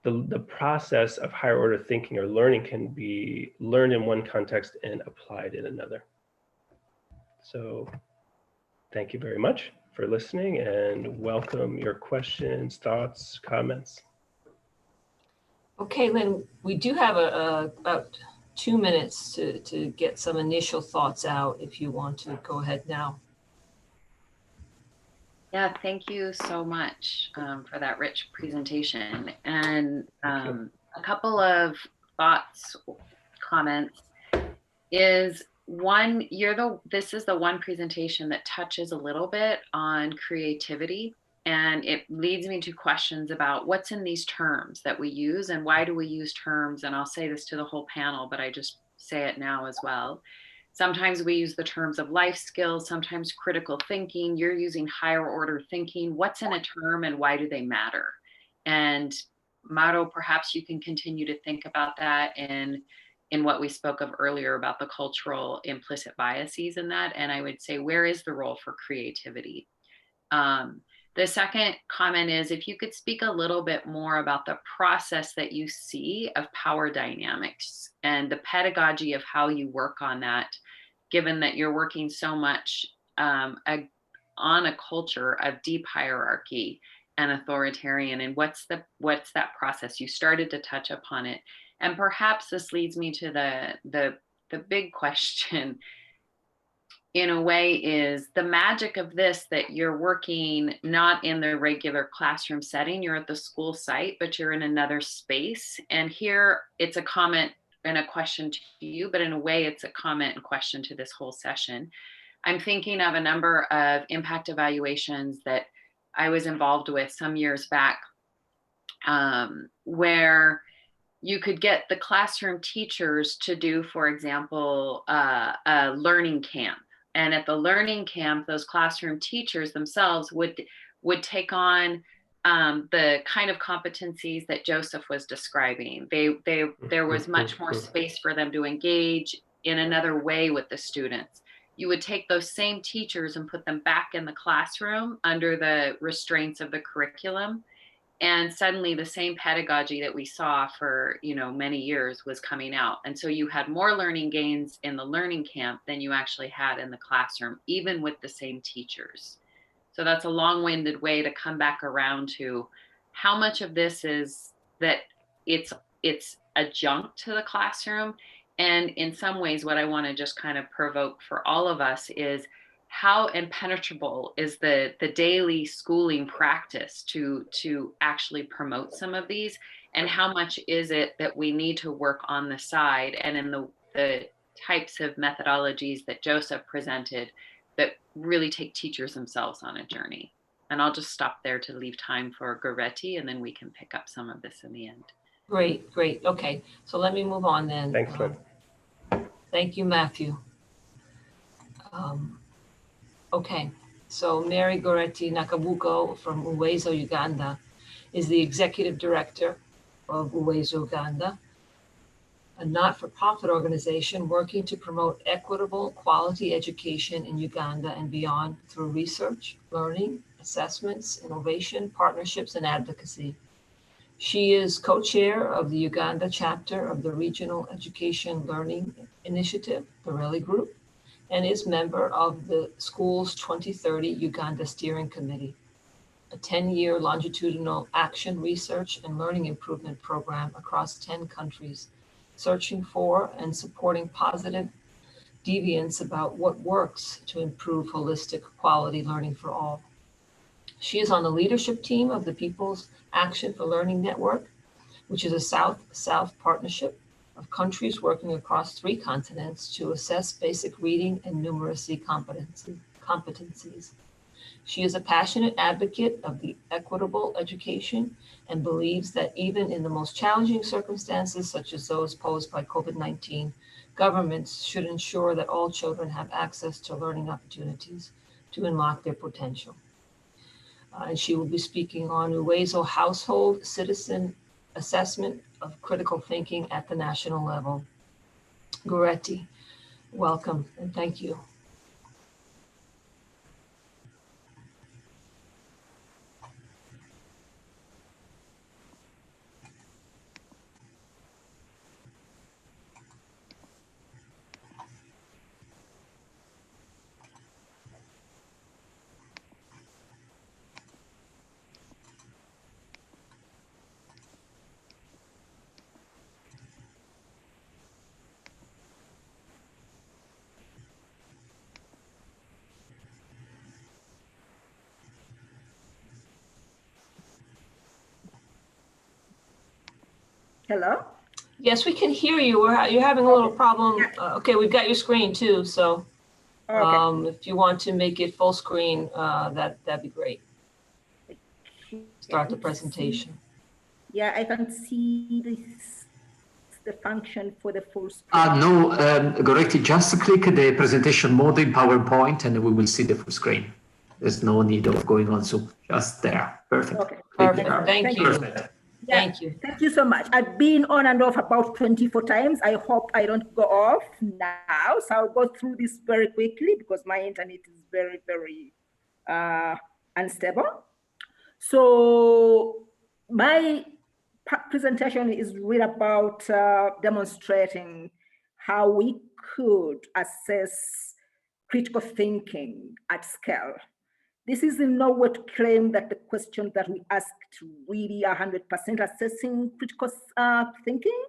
the process of higher order thinking or learning can be learned in one context and applied in another. So thank you very much for listening, and welcome your questions, thoughts, comments. Okay, Lynn, we do have about 2 minutes to get some initial thoughts out if you want to go ahead now. Yeah, thank you so much for that rich presentation. And a couple of thoughts, comments is one, this is the one presentation that touches a little bit on creativity. And it leads me to questions about what's in these terms that we use and why do we use terms? And I'll say this to the whole panel, but I just say it now as well. Sometimes we use the terms of life skills, sometimes critical thinking. You're using higher order thinking. What's in a term and why do they matter? And Mauro, perhaps you can continue to think about that in what we spoke of earlier about the cultural implicit biases in that. And I would say, where is the role for creativity? The second comment is if you could speak a little bit more about the process that you see of power dynamics and the pedagogy of how you work on that, given that you're working so much on a culture of deep hierarchy and authoritarian, and what's that process? You started to touch upon it, and perhaps this leads me to the big question. In a way, is the magic of this that you're working not in the regular classroom setting, you're at the school site, but you're in another space. And here it's a comment and a question to you, but in a way it's a comment and question to this whole session. I'm thinking of a number of impact evaluations that I was involved with some years back, where you could get the classroom teachers to do, for example, a learning camp. And at the learning camp, those classroom teachers themselves would take on the kind of competencies that Joseph was describing. There was much more space for them to engage in another way with the students. You would take those same teachers and put them back in the classroom under the restraints of the curriculum. And suddenly the same pedagogy that we saw for many years was coming out. And so you had more learning gains in the learning camp than you actually had in the classroom, even with the same teachers. So that's a long-winded way to come back around to how much of this is that it's adjunct to the classroom. And in some ways, what I want to just kind of provoke for all of us is how impenetrable is the daily schooling practice to actually promote some of these, and how much is it that we need to work on the side and in the types of methodologies that Joseph presented that really take teachers themselves on a journey. And I'll just stop there to leave time for Goretti, and then we can pick up some of this in the end. Great. Okay, so let me move on then. Thanks, Lynn. Thank you, Matthew. Okay, so Mary Goretti Nakabugo from Uwezo, Uganda, is the executive director of Uwezo, Uganda, a not-for-profit organization working to promote equitable quality education in Uganda and beyond through research, learning, assessments, innovation, partnerships, and advocacy. She is co-chair of the Uganda chapter of the Regional Education Learning Initiative, the RELI Group, and is member of the Schools 2030 Uganda Steering Committee, a 10-year longitudinal action, research, and learning improvement program across 10 countries, searching for and supporting positive deviance about what works to improve holistic quality learning for all. She is on the leadership team of the People's Action for Learning Network, which is a South-South partnership of countries working across 3 continents to assess basic reading and numeracy competencies. She is a passionate advocate of the equitable education and believes that even in the most challenging circumstances, such as those posed by COVID-19, governments should ensure that all children have access to learning opportunities to unlock their potential. And she will be speaking on Uwezo Household Citizen Assessment of Critical Thinking at the national level. Goretti, welcome and thank you. Hello? Yes, we can hear you. You're having a little problem. Okay, we've got your screen too, so if you want to make it full screen, that'd be great. Start the presentation. Yeah, I can see this, the function for the full screen. No, Goretti, just click the presentation mode in PowerPoint and we will see the full screen. There's no need of going on Zoom, just there. Perfect. Okay. Perfect. Thank you. Perfect. Yeah, Thank you. Thank you so much. I've been on and off about 24 times. I hope I don't go off now. So I'll go through this very quickly because my internet is very, very unstable. So my presentation is really about demonstrating how we could assess critical thinking at scale. This is in no way to claim that the questions that we asked really are 100% assessing critical thinking,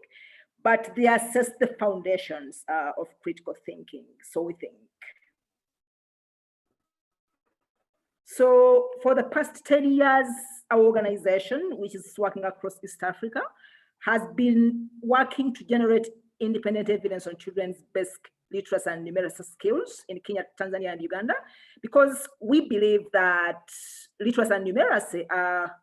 but they assess the foundations of critical thinking, so we think. So for the past 10 years, our organization, which is working across East Africa, has been working to generate independent evidence on children's basic literacy and numeracy skills in Kenya, Tanzania, and Uganda, because we believe that literacy and numeracy are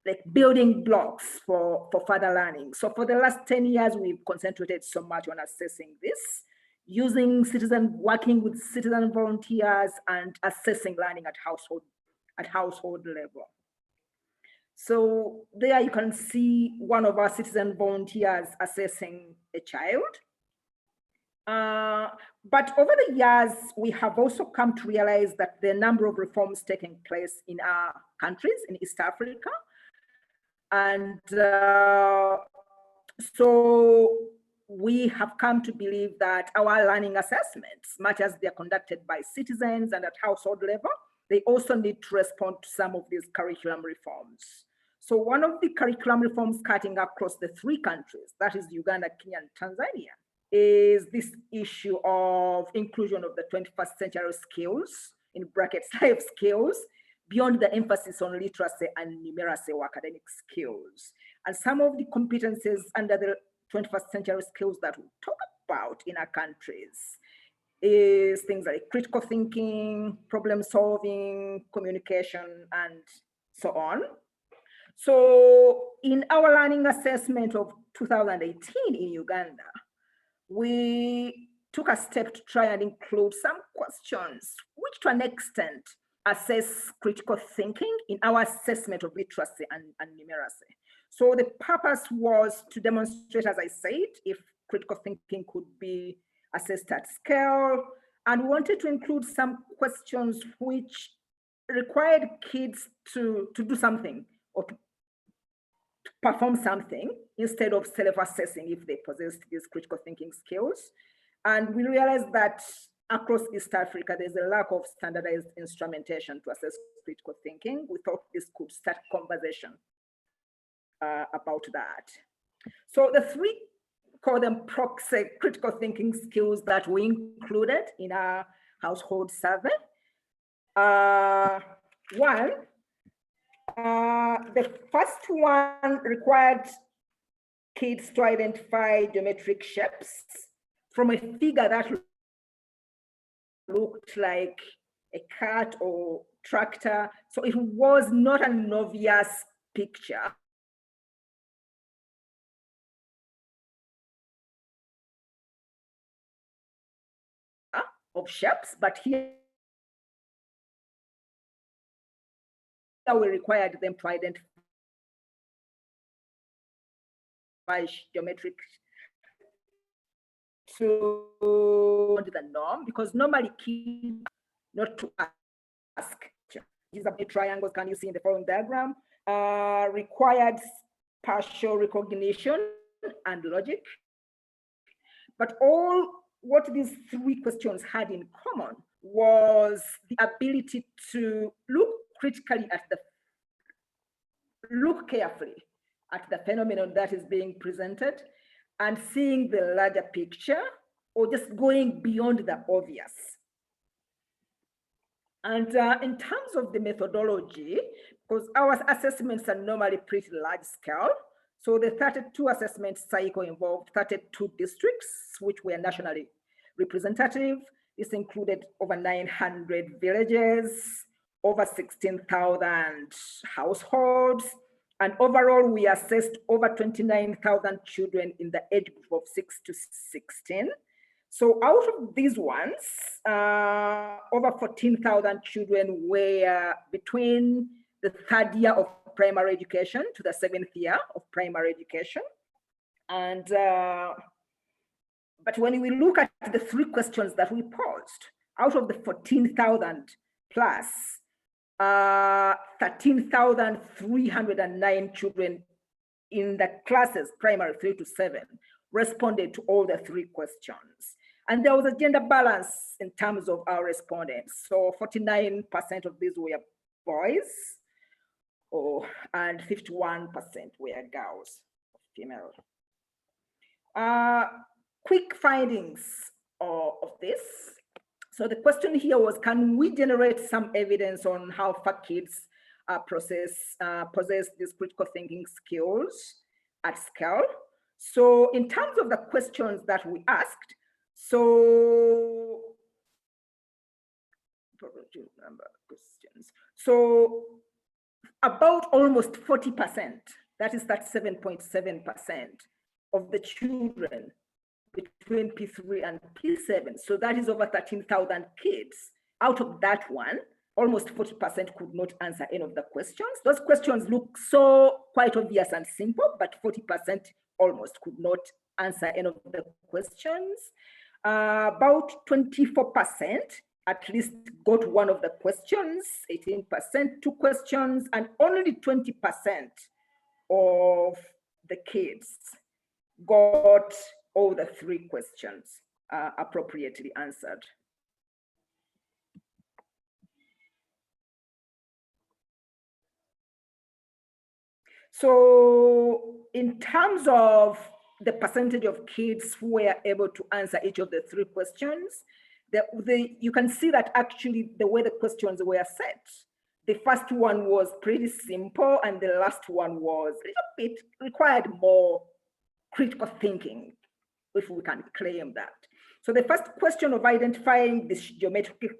like building blocks for further learning. So for the last 10 years, we've concentrated so much on assessing this, working with citizen volunteers and assessing learning at household level. So there you can see one of our citizen volunteers assessing a child. But over the years, we have also come to realize that the number of reforms taking place in our countries in East Africa. And so we have come to believe that our learning assessments, much as they're conducted by citizens and at household level, they also need to respond to some of these curriculum reforms. So one of the curriculum reforms cutting across the three countries, that is Uganda, Kenya, and Tanzania, is this issue of inclusion of the 21st century skills, in brackets, life skills, beyond the emphasis on literacy and numeracy or academic skills. And some of the competencies under the 21st century skills that we talk about in our countries is things like critical thinking, problem solving, communication, and so on. So in our learning assessment of 2018 in Uganda, we took a step to try and include some questions which to an extent assess critical thinking in our assessment of literacy and numeracy. So the purpose was to demonstrate, as I said, if critical thinking could be assessed at scale, and we wanted to include some questions which required kids to do something or to perform something instead of self-assessing if they possessed these critical thinking skills. And we realized that across East Africa, there's a lack of standardized instrumentation to assess critical thinking. We thought this could start conversation about that. So the three, call them proxy critical thinking skills that we included in our household survey. The first one required kids to identify geometric shapes from a figure that looked like a cat or tractor. So it was not an obvious picture. Of shapes, but here we required them to identify geometric to the norm, because normally kids not to ask. These are the triangles, can you see in the following diagram? Required partial recognition and logic. But what these three questions had in common was the ability to look carefully at the phenomenon that is being presented and seeing the larger picture, or just going beyond the obvious. And in terms of the methodology, because our assessments are normally pretty large scale, So the 32 assessment cycle involved 32 districts, which were nationally representative. This included over 900 villages, over 16,000 households, and overall we assessed over 29,000 children in the age group of 6 to 16. So out of these ones, over 14,000 children were between the 3rd year of primary education to the 7th year of primary education. And, but when we look at the 3 questions that we posed, out of the 14,000 plus, 13,309 children in the classes primary 3 to 7 responded to all the 3 questions. And there was a gender balance in terms of our respondents. So 49% of these were boys, and 51% were girls, female. Quick findings of this. So the question here was, can we generate some evidence on how far kids possess these critical thinking skills at scale? So in terms of the questions that we asked, so about almost 40%, that is 37.7% of the children between P3 and P7, so that is over 13,000 kids. Out of that one, almost 40% could not answer any of the questions. Those questions look so quite obvious and simple, but 40% almost could not answer any of the questions. About 24% at least got one of the questions, 18% 2 questions, and only 20% of the kids got all the 3 questions appropriately answered. So in terms of the percentage of kids who were able to answer each of the 3 questions, you can see that actually the way the questions were set, the first one was pretty simple and the last one was a little bit, required more critical thinking, if we can claim that. So the first question of identifying the geometric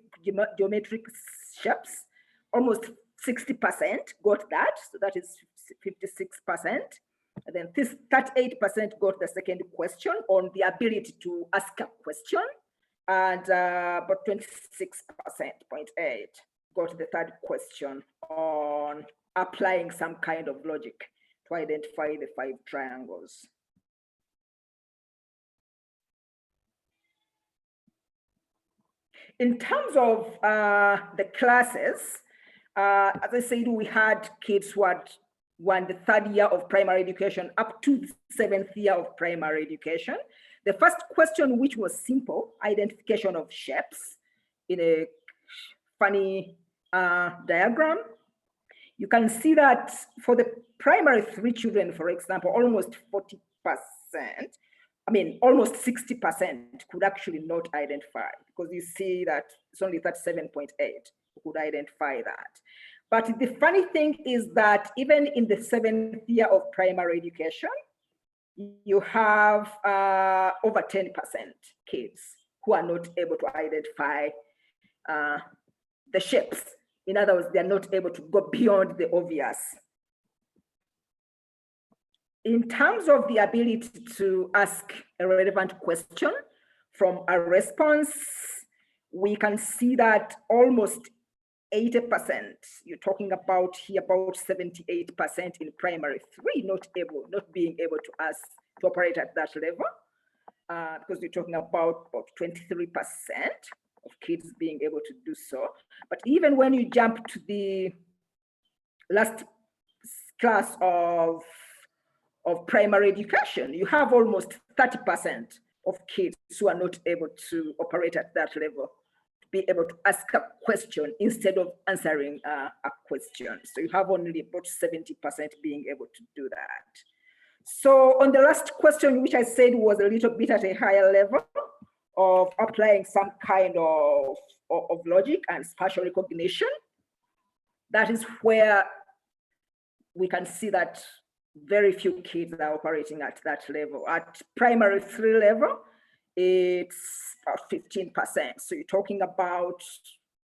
shapes, almost 60% got that, so that is 56%. And then this 38% got the second question on the ability to ask a question, and about 26.8 got the third question on applying some kind of logic to identify the 5 triangles. In terms of the classes, as I said, we had kids who had won the 3rd year of primary education up to the 7th year of primary education. The first question, which was simple, identification of shapes in a funny diagram. You can see that for the primary 3 children, for example, almost 40%, I mean, almost 60% could actually not identify, because you see that it's only 37.8 who could identify that. But the funny thing is that even in the 7th year of primary education, you have over 10% kids who are not able to identify the shapes. In other words, they're not able to go beyond the obvious. In terms of the ability to ask a relevant question from a response, we can see that almost 80%, you're talking about here about 78% in primary 3, not being able to operate at that level, because you're talking about 23% of kids being able to do so. But even when you jump to the last class of primary education, you have almost 30% of kids who are not able to operate at that level, to be able to ask a question instead of answering a question. So you have only about 70% being able to do that. So on the last question, which I said was a little bit at a higher level of applying some kind of logic and spatial recognition, that is where we can see that very few kids are operating at that level. At primary 3 level, it's about 15%. So you're talking about,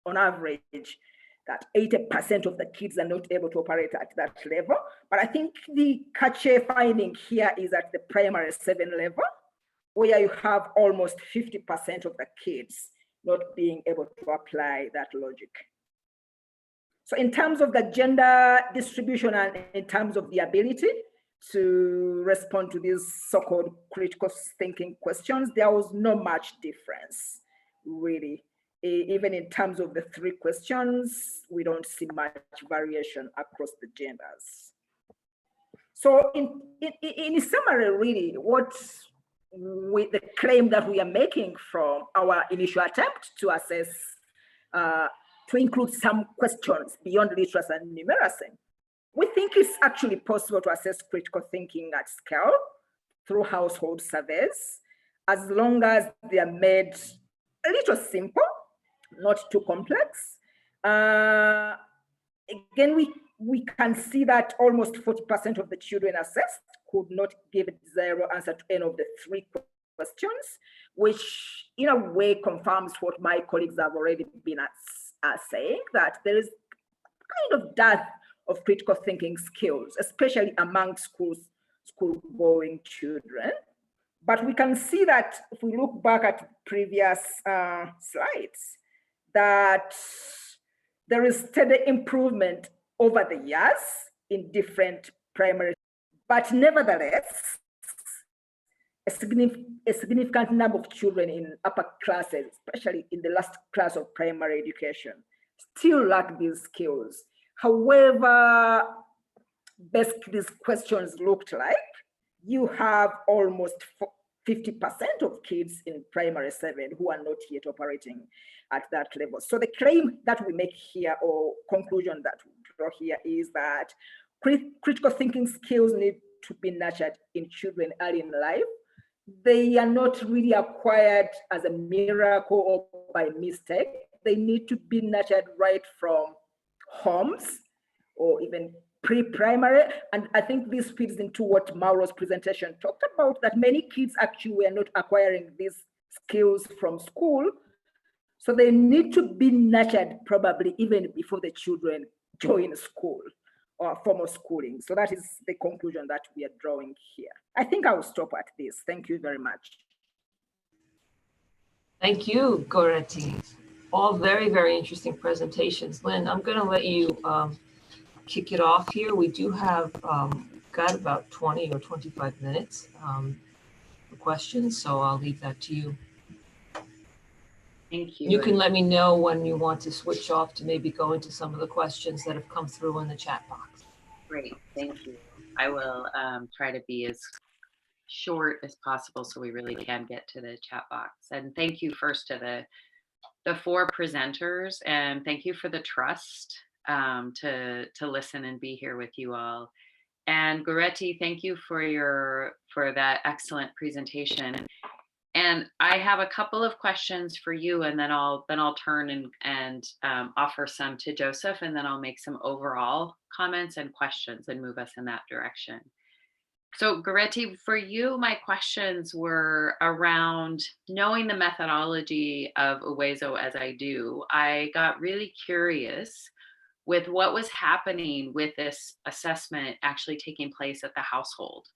on average, that 80% of the kids are not able to operate at that level. But I think the catchy finding here is at the primary 7 level, where you have almost 50% of the kids not being able to apply that logic. So in terms of the gender distribution and in terms of the ability to respond to these so-called critical thinking questions, there was not much difference, really. Even in terms of the 3 questions, we don't see much variation across the genders. So in summary, really, the claim that we are making from our initial attempt to assess, to include some questions beyond literacy and numeracy, we think it's actually possible to assess critical thinking at scale through household surveys, as long as they are made a little simple, not too complex. Again, we can see that almost 40% of the children assessed could not give a desirable answer to any of the 3 questions, which in a way confirms what my colleagues have already been saying, that there is kind of dearth of critical thinking skills, especially among school-going children. But we can see that if we look back at previous slides, that there is steady improvement over the years in different primary, but nevertheless, a significant number of children in upper classes, especially in the last class of primary education, still lack these skills. However basic these questions looked like, you have almost 50% of kids in primary 7 who are not yet operating at that level. So the claim that we make here, or conclusion that we draw here, is that critical thinking skills need to be nurtured in children early in life. They are not really acquired as a miracle or by mistake. They need to be nurtured right from homes or even pre-primary. And I think this feeds into what Mauro's presentation talked about, that many kids actually were not acquiring these skills from school. So they need to be nurtured probably even before the children join school or formal schooling. So that is the conclusion that we are drawing here. I think I will stop at this. Thank you very much. Thank you, Goretti. All very, very interesting presentations. Lynn, I'm going to let you kick it off here. We do have got about 20 or 25 minutes for questions, so I'll leave that to you. Thank you. You can let me know when you want to switch off to maybe go into some of the questions that have come through in the chat box. Great, thank you. I will try to be as short as possible so we really can get to the chat box. And thank you first to the 4 presenters, and thank you for the trust to listen and be here with you all. And Goretti, thank you for that excellent presentation. And I have a couple of questions for you, and then I'll turn and offer some to Joseph, and then I'll make some overall comments and questions and move us in that direction. So Goretti, for you, my questions were around knowing the methodology of Uwezo as I do. I got really curious with what was happening with this assessment actually taking place at the household.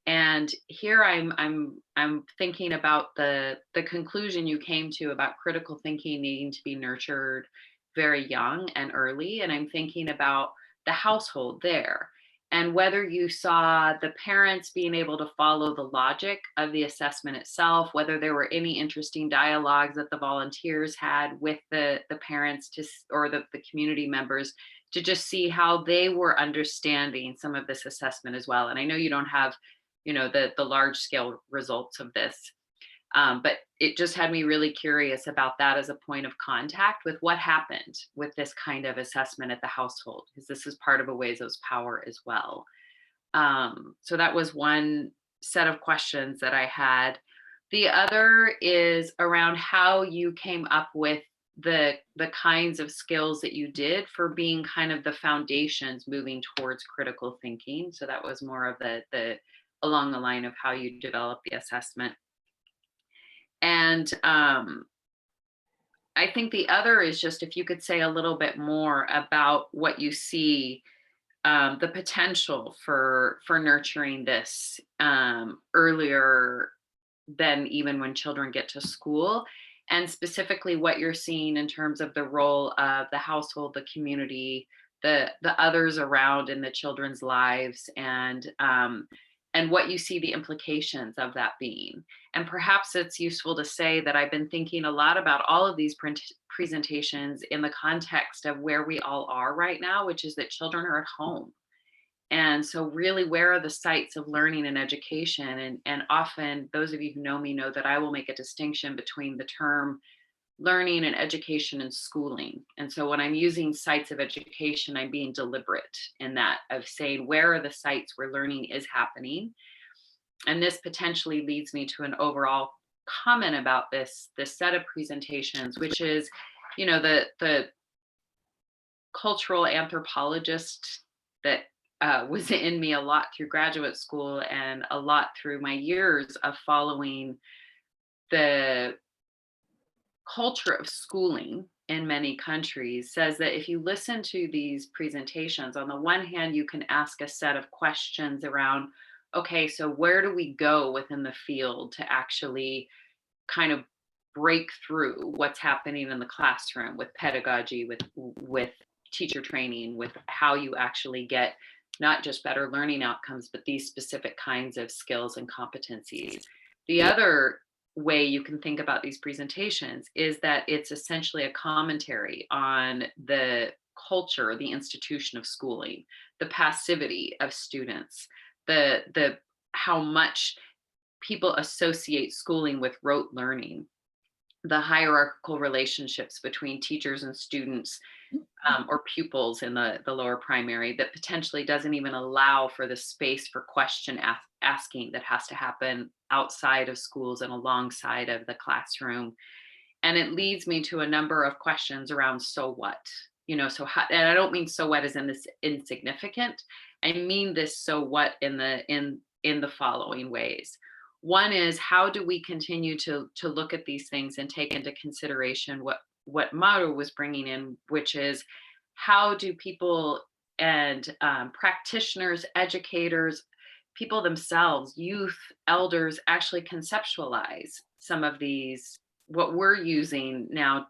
And here I'm thinking about the conclusion you came to about critical thinking needing to be nurtured very young and early. And I'm thinking about the household there and whether you saw the parents being able to follow the logic of the assessment itself, whether there were any interesting dialogues that the volunteers had with the parents or the community members to just see how they were understanding some of this assessment as well. And I know you don't have the large scale results of this. But it just had me really curious about that as a point of contact with what happened with this kind of assessment at the household, because this is part of Uwezo's power as well. So that was one set of questions that I had. The other is around how you came up with the kinds of skills that you did for being kind of the foundations moving towards critical thinking. So that was more of the along the line of how you develop the assessment. And I think the other is just if you could say a little bit more about what you see, the potential for nurturing this earlier than even when children get to school, and specifically what you're seeing in terms of the role of the household, the community, the others around in the children's lives, and what you see the implications of that being. And perhaps it's useful to say that I've been thinking a lot about all of these presentations in the context of where we all are right now, which is that children are at home. And so really, where are the sites of learning and education? And often those of you who know me know that I will make a distinction between the term learning and education and schooling. And so when I'm using sites of education, I'm being deliberate in that, of saying, where are the sites where learning is happening? And this potentially leads me to an overall comment about this set of presentations, which is, you know, the cultural anthropologist that was in me a lot through graduate school and a lot through my years of following the culture of schooling in many countries, says that if you listen to these presentations, on the one hand, you can ask a set of questions around, okay, so where do we go within the field to actually kind of break through what's happening in the classroom with pedagogy, with teacher training, with how you actually get not just better learning outcomes, but these specific kinds of skills and competencies. The other way you can think about these presentations is that it's essentially a commentary on the culture, the institution of schooling, the passivity of students, the how much people associate schooling with rote learning, the hierarchical relationships between teachers and students, or pupils in the lower primary, that potentially doesn't even allow for the space for question asking that has to happen outside of schools and alongside of the classroom. And it leads me to a number of questions around, so what? You know, so how, and I don't mean so what as in this insignificant. I mean this so what in the following ways. One is, how do we continue to look at these things and take into consideration what Mauro was bringing in, which is, how do people and practitioners, educators, people themselves, youth, elders, actually conceptualize some of these, what we're using now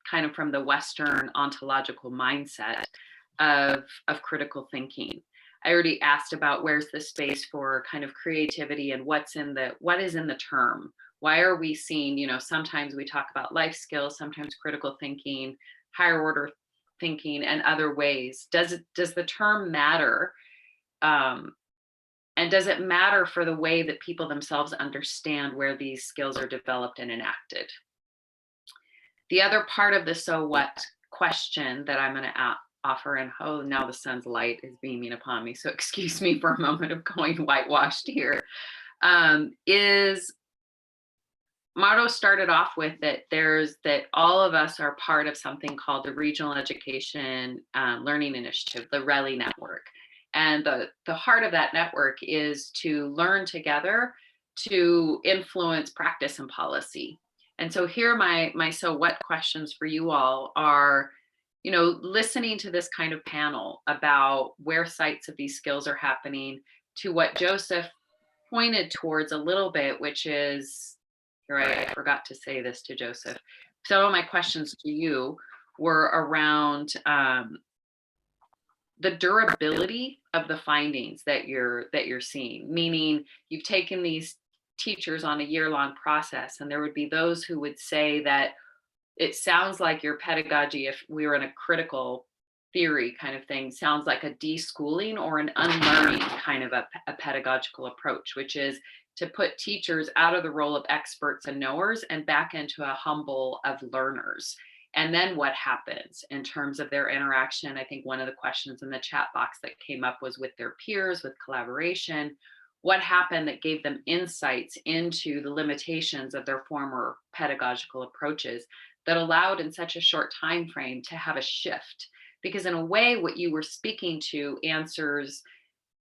kind of from the Western ontological mindset of critical thinking. I already asked about where's the space for kind of creativity and what is in the term. Why are we seeing, you know, sometimes we talk about life skills, sometimes critical thinking, higher order thinking, and other ways. Does the term matter? And does it matter for the way that people themselves understand where these skills are developed and enacted? The other part of the so what question that I'm going to offer, and oh, now the sun's light is beaming upon me, so excuse me for a moment of going whitewashed here, is Mauro started off with that all of us are part of something called the Regional Education Learning Initiative, the RELI network. And the heart of that network is to learn together to influence practice and policy. And so here my so what questions for you all are, you know, listening to this kind of panel about where sites of these skills are happening, to what Joseph pointed towards a little bit, which is, I forgot to say this to Joseph. Some of my questions to you were around the durability of the findings that you're seeing, meaning you've taken these teachers on a year-long process, and there would be those who would say that it sounds like your pedagogy, if we were in a critical theory kind of thing, sounds like a deschooling or an unlearning kind of a pedagogical approach, which is to put teachers out of the role of experts and knowers and back into a humble of learners. And then what happens in terms of their interaction? I think one of the questions in the chat box that came up was with their peers, with collaboration. What happened that gave them insights into the limitations of their former pedagogical approaches that allowed in such a short time frame to have a shift. Because in a way, what you were speaking to answers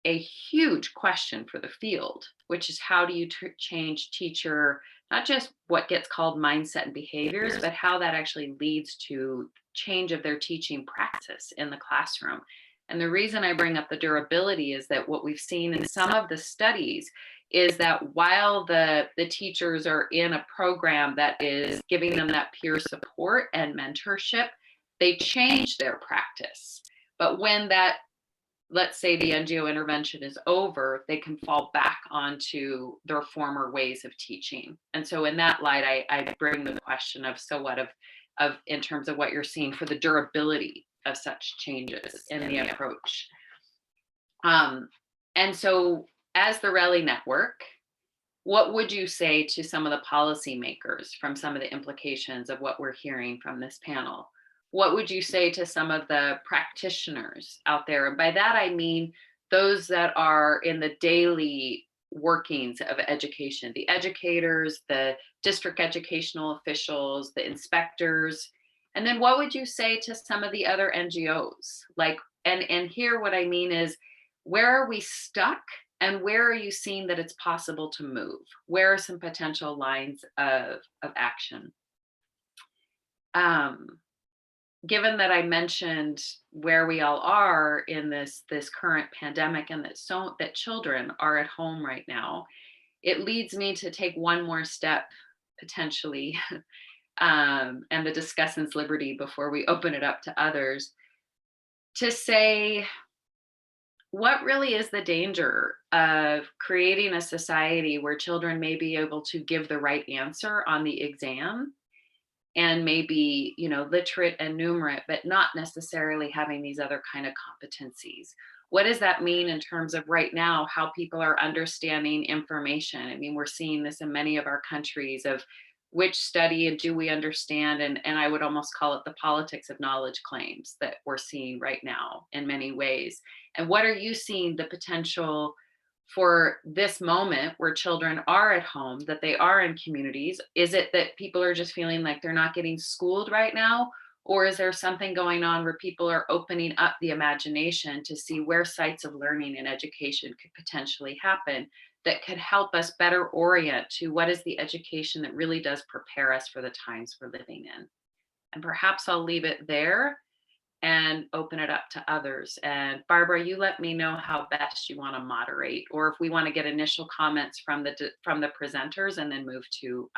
a huge question for the field, which is how do you change teacher, not just what gets called mindset and behaviors, but how that actually leads to change of their teaching practice in the classroom. And the reason I bring up the durability is that what we've seen in some of the studies is that while the teachers are in a program that is giving them that peer support and mentorship, they change their practice. But when that, let's say the NGO intervention is over, they can fall back onto their former ways of teaching. And so in that light, I bring the question of, so what of in terms of what you're seeing for the durability of such changes in the approach. And so as the Reli Network, what would you say to some of the policymakers from some of the implications of what we're hearing from this panel? What would you say to some of the practitioners out there? And by that, I mean those that are in the daily workings of education, the educators, the district educational officials, the inspectors. And then what would you say to some of the other NGOs? Like, and here what I mean is, where are we stuck and where are you seeing that it's possible to move? Where are some potential lines of action? Given that I mentioned where we all are in this current pandemic and that children are at home right now, it leads me to take one more step potentially, and the discussant's liberty before we open it up to others, to say, what really is the danger of creating a society where children may be able to give the right answer on the exam and maybe, you know, literate and numerate, but not necessarily having these other kind of competencies? What does that mean in terms of right now, how people are understanding information? I mean, we're seeing this in many of our countries of which study do we understand? And I would almost call it the politics of knowledge claims that we're seeing right now in many ways. And what are you seeing the potential for this moment where children are at home, that they are in communities? Is it that people are just feeling like they're not getting schooled right now? Or is there something going on where people are opening up the imagination to see where sites of learning and education could potentially happen that could help us better orient to what is the education that really does prepare us for the times we're living in? And perhaps I'll leave it there and open it up to others. And Barbara, you let me know how best you want to moderate, or if we want to get initial comments from the presenters and then move to.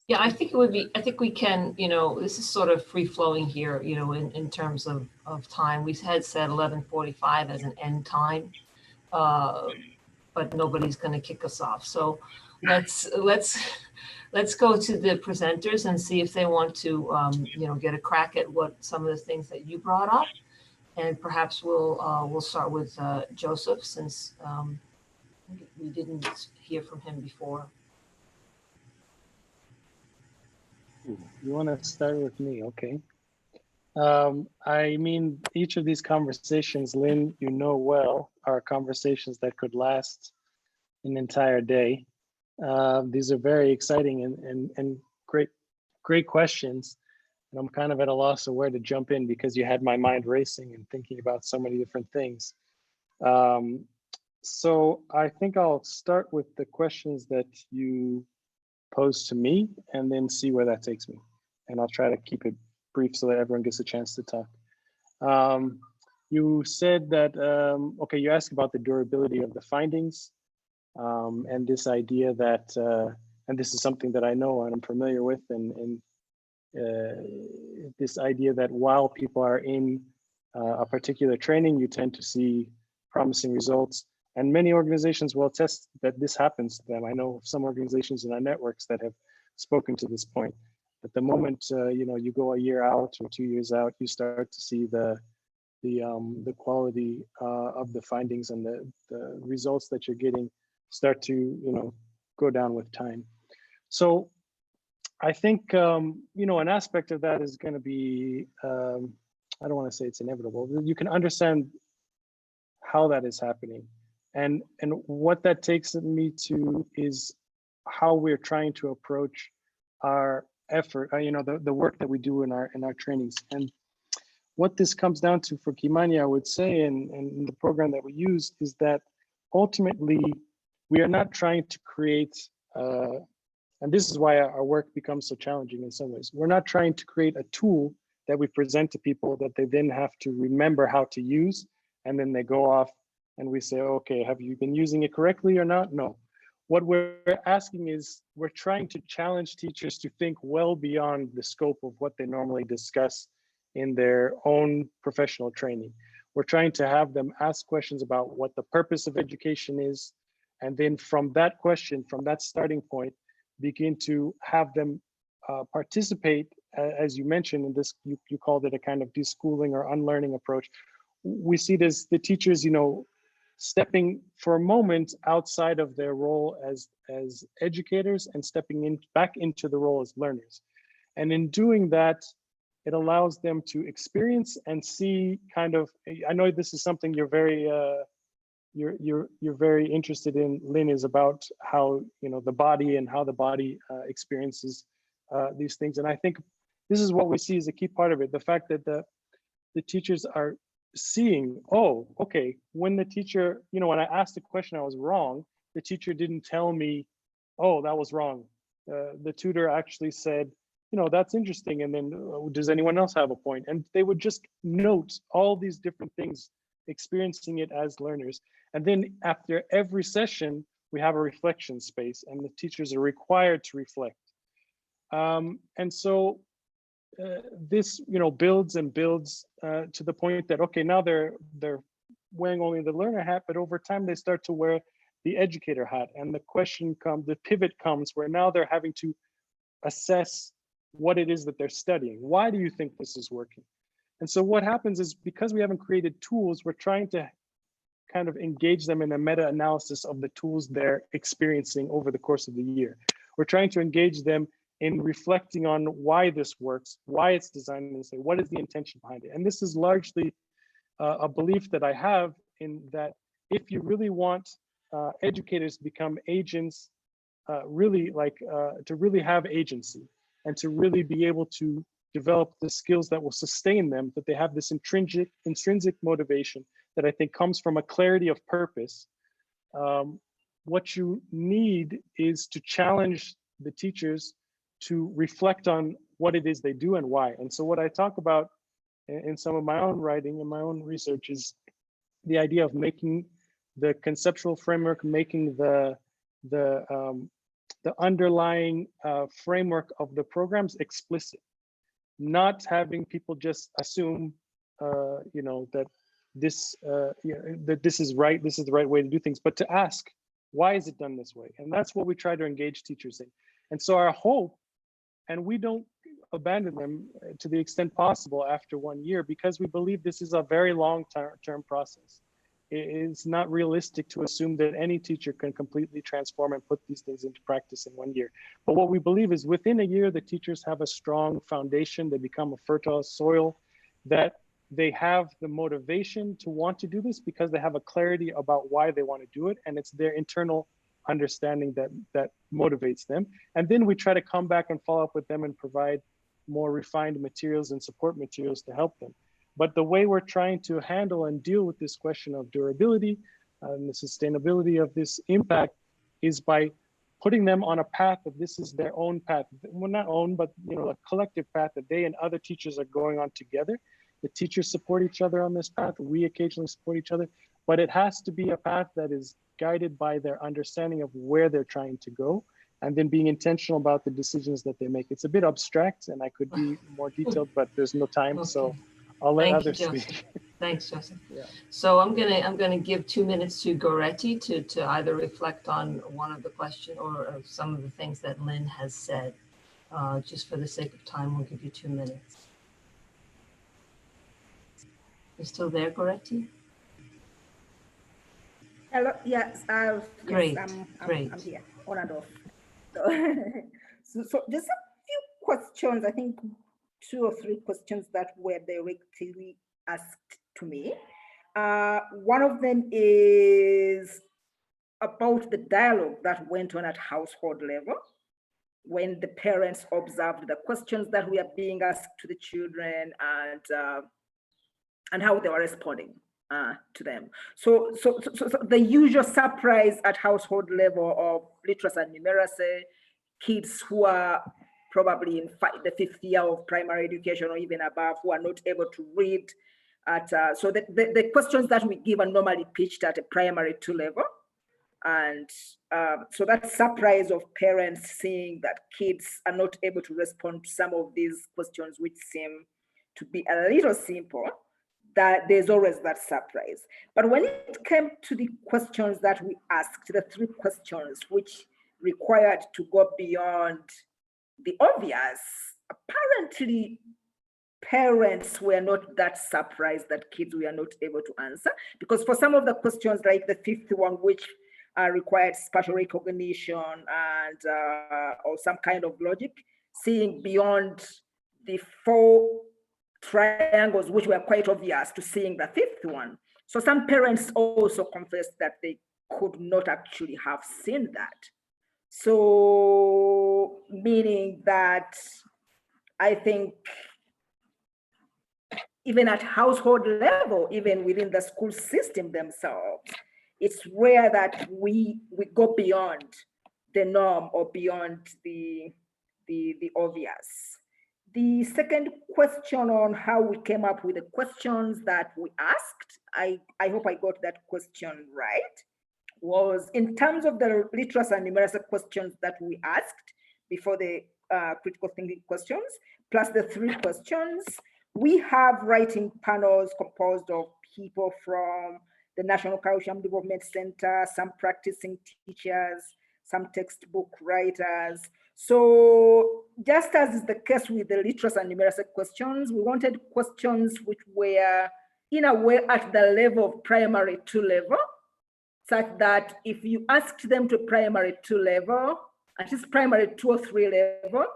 Yeah, I think it would be, I think we can, you know, this is sort of free flowing here, you know, in terms of time. We had said 11:45 as an end time, but nobody's going to kick us off. So let's go to the presenters and see if they want to, you know, get a crack at what some of the things that you brought up. And perhaps we'll start with Joseph, since we didn't hear from him before. You want to start with me? Okay. I mean, each of these conversations, Lynn, you know well, are conversations that could last an entire day. These are very exciting and great questions. And I'm kind of at a loss of where to jump in because you had my mind racing and thinking about so many different things. So I think I'll start with the questions that you posed to me and then see where that takes me. And I'll try to keep it brief so that everyone gets a chance to talk. You said that, okay, you asked about the durability of the findings and this idea that, and this is something that I know and I'm familiar with, and this idea that while people are in a particular training, you tend to see promising results. And many organizations will attest that this happens to them. I know of some organizations in our networks that have spoken to this point. But the moment you know, you go a year out or 2 years out, you start to see the quality of the findings and the results that you're getting start to, you know, go down with time. So I think you know, an aspect of that is going to be, I don't want to say it's inevitable. You can understand how that is happening. And what that takes me to is how we're trying to approach our effort, the work that we do in our trainings. And what this comes down to for Kimanya, I would say, and the program that we use, is that ultimately we are not trying to create, and this is why our work becomes so challenging in some ways. We're not trying to create a tool that we present to people that they then have to remember how to use, and then they go off and we say, okay, have you been using it correctly or not? No. What we're asking is, we're trying to challenge teachers to think well beyond the scope of what they normally discuss in their own professional training. We're trying to have them ask questions about what the purpose of education is, and then from that question, from that starting point, begin to have them participate, as you mentioned in this, you called it a kind of deschooling or unlearning approach. We see this, the teachers, stepping for a moment outside of their role as educators and stepping back into the role as learners. And in doing that, it allows them to experience and see kind of, I know this is something you're very interested in, Lynn, is about how, the body and how the body experiences these things. And I think this is what we see as a key part of it. The fact that the teachers are seeing, oh, okay, when the teacher, when I asked a question I was wrong, the teacher didn't tell me, oh, that was wrong. The tutor actually said, that's interesting. And then does anyone else have a point? And they would just note all these different things, experiencing it as learners. And then after every session, we have a reflection space, and the teachers are required to reflect. And so this, builds and builds to the point that, okay, now they're wearing only the learner hat, but over time they start to wear the educator hat. And the question comes, the pivot comes, where now they're having to assess what it is that they're studying. Why do you think this is working? And so what happens is, because we haven't created tools, we're trying to kind of engage them in a meta-analysis of the tools they're experiencing over the course of the year. We're trying to engage them in reflecting on why this works, why it's designed this way, what is the intention behind it. And this is largely a belief that I have, in that if you really want educators to become agents, really to really have agency, and to really be able to develop the skills that will sustain them, that they have this intrinsic motivation that I think comes from a clarity of purpose. What you need is to challenge the teachers to reflect on what it is they do and why. And so what I talk about in some of my own writing and my own research is the idea of making the conceptual framework, making the underlying framework of the programs explicit, not having people just assume, that this, that this is right, this is the right way to do things, but to ask, why is it done this way? And that's what we try to engage teachers in. And so our hope, and we don't abandon them to the extent possible after 1 year, because we believe this is a very long-term process. It's not realistic to assume that any teacher can completely transform and put these things into practice in 1 year. But what we believe is, within a year, the teachers have a strong foundation, they become a fertile soil, that they have the motivation to want to do this because they have a clarity about why they want to do it, and it's their internal understanding that motivates them. And then we try to come back and follow up with them and provide more refined materials and support materials to help them. But the way we're trying to handle and deal with this question of durability and the sustainability of this impact is by putting them on a path that this is their own path. Well, not own, but a collective path that they and other teachers are going on together. The teachers support each other on this path. We occasionally support each other, but it has to be a path that is guided by their understanding of where they're trying to go, and then being intentional about the decisions that they make. It's a bit abstract, and I could be more detailed, but there's no time, okay. So I'll let others speak. Thanks, Joseph. Yeah. So I'm gonna give 2 minutes to Goretti to either reflect on one of the question or some of the things that Lynn has said. Just for the sake of time, we'll give you 2 minutes. You still there, Goretti? Hello. Yes. Great. Yes, Great. I'm here, on and off. So just a few questions. I think 2 or 3 questions that were directly asked to me. One of them is about the dialogue that went on at household level. when the parents observed the questions that we are being asked to the children and how they were responding to them. So the usual surprise at household level of literacy and numeracy, kids who are probably in the 5th year of primary education or even above, who are not able to read so the questions that we give are normally pitched at a primary 2 level. And so that surprise of parents seeing that kids are not able to respond to some of these questions, which seem to be a little simple, that there's always that surprise. But when it came to the questions that we asked, the 3 questions which required to go beyond the obvious, apparently parents were not that surprised that kids were not able to answer, because for some of the questions, like the 5th one, which required spatial recognition and or some kind of logic, seeing beyond the 4 triangles, which were quite obvious, to seeing the 5th one. So some parents also confessed that they could not actually have seen that. So meaning that I think even at household level, even within the school system themselves, it's rare that we go beyond the norm or beyond the obvious. The second question on how we came up with the questions that we asked, I hope I got that question right, was in terms of the literacy and numeracy questions that we asked before the critical thinking questions, plus the 3 questions. We have writing panels composed of people from the National Curriculum Development Center, some practicing teachers, some textbook writers. So just as is the case with the literacy and numeracy questions, we wanted questions which were in a way at the level of primary 2 level, such that if you asked them to primary 2 level, at least primary 2 or 3 level,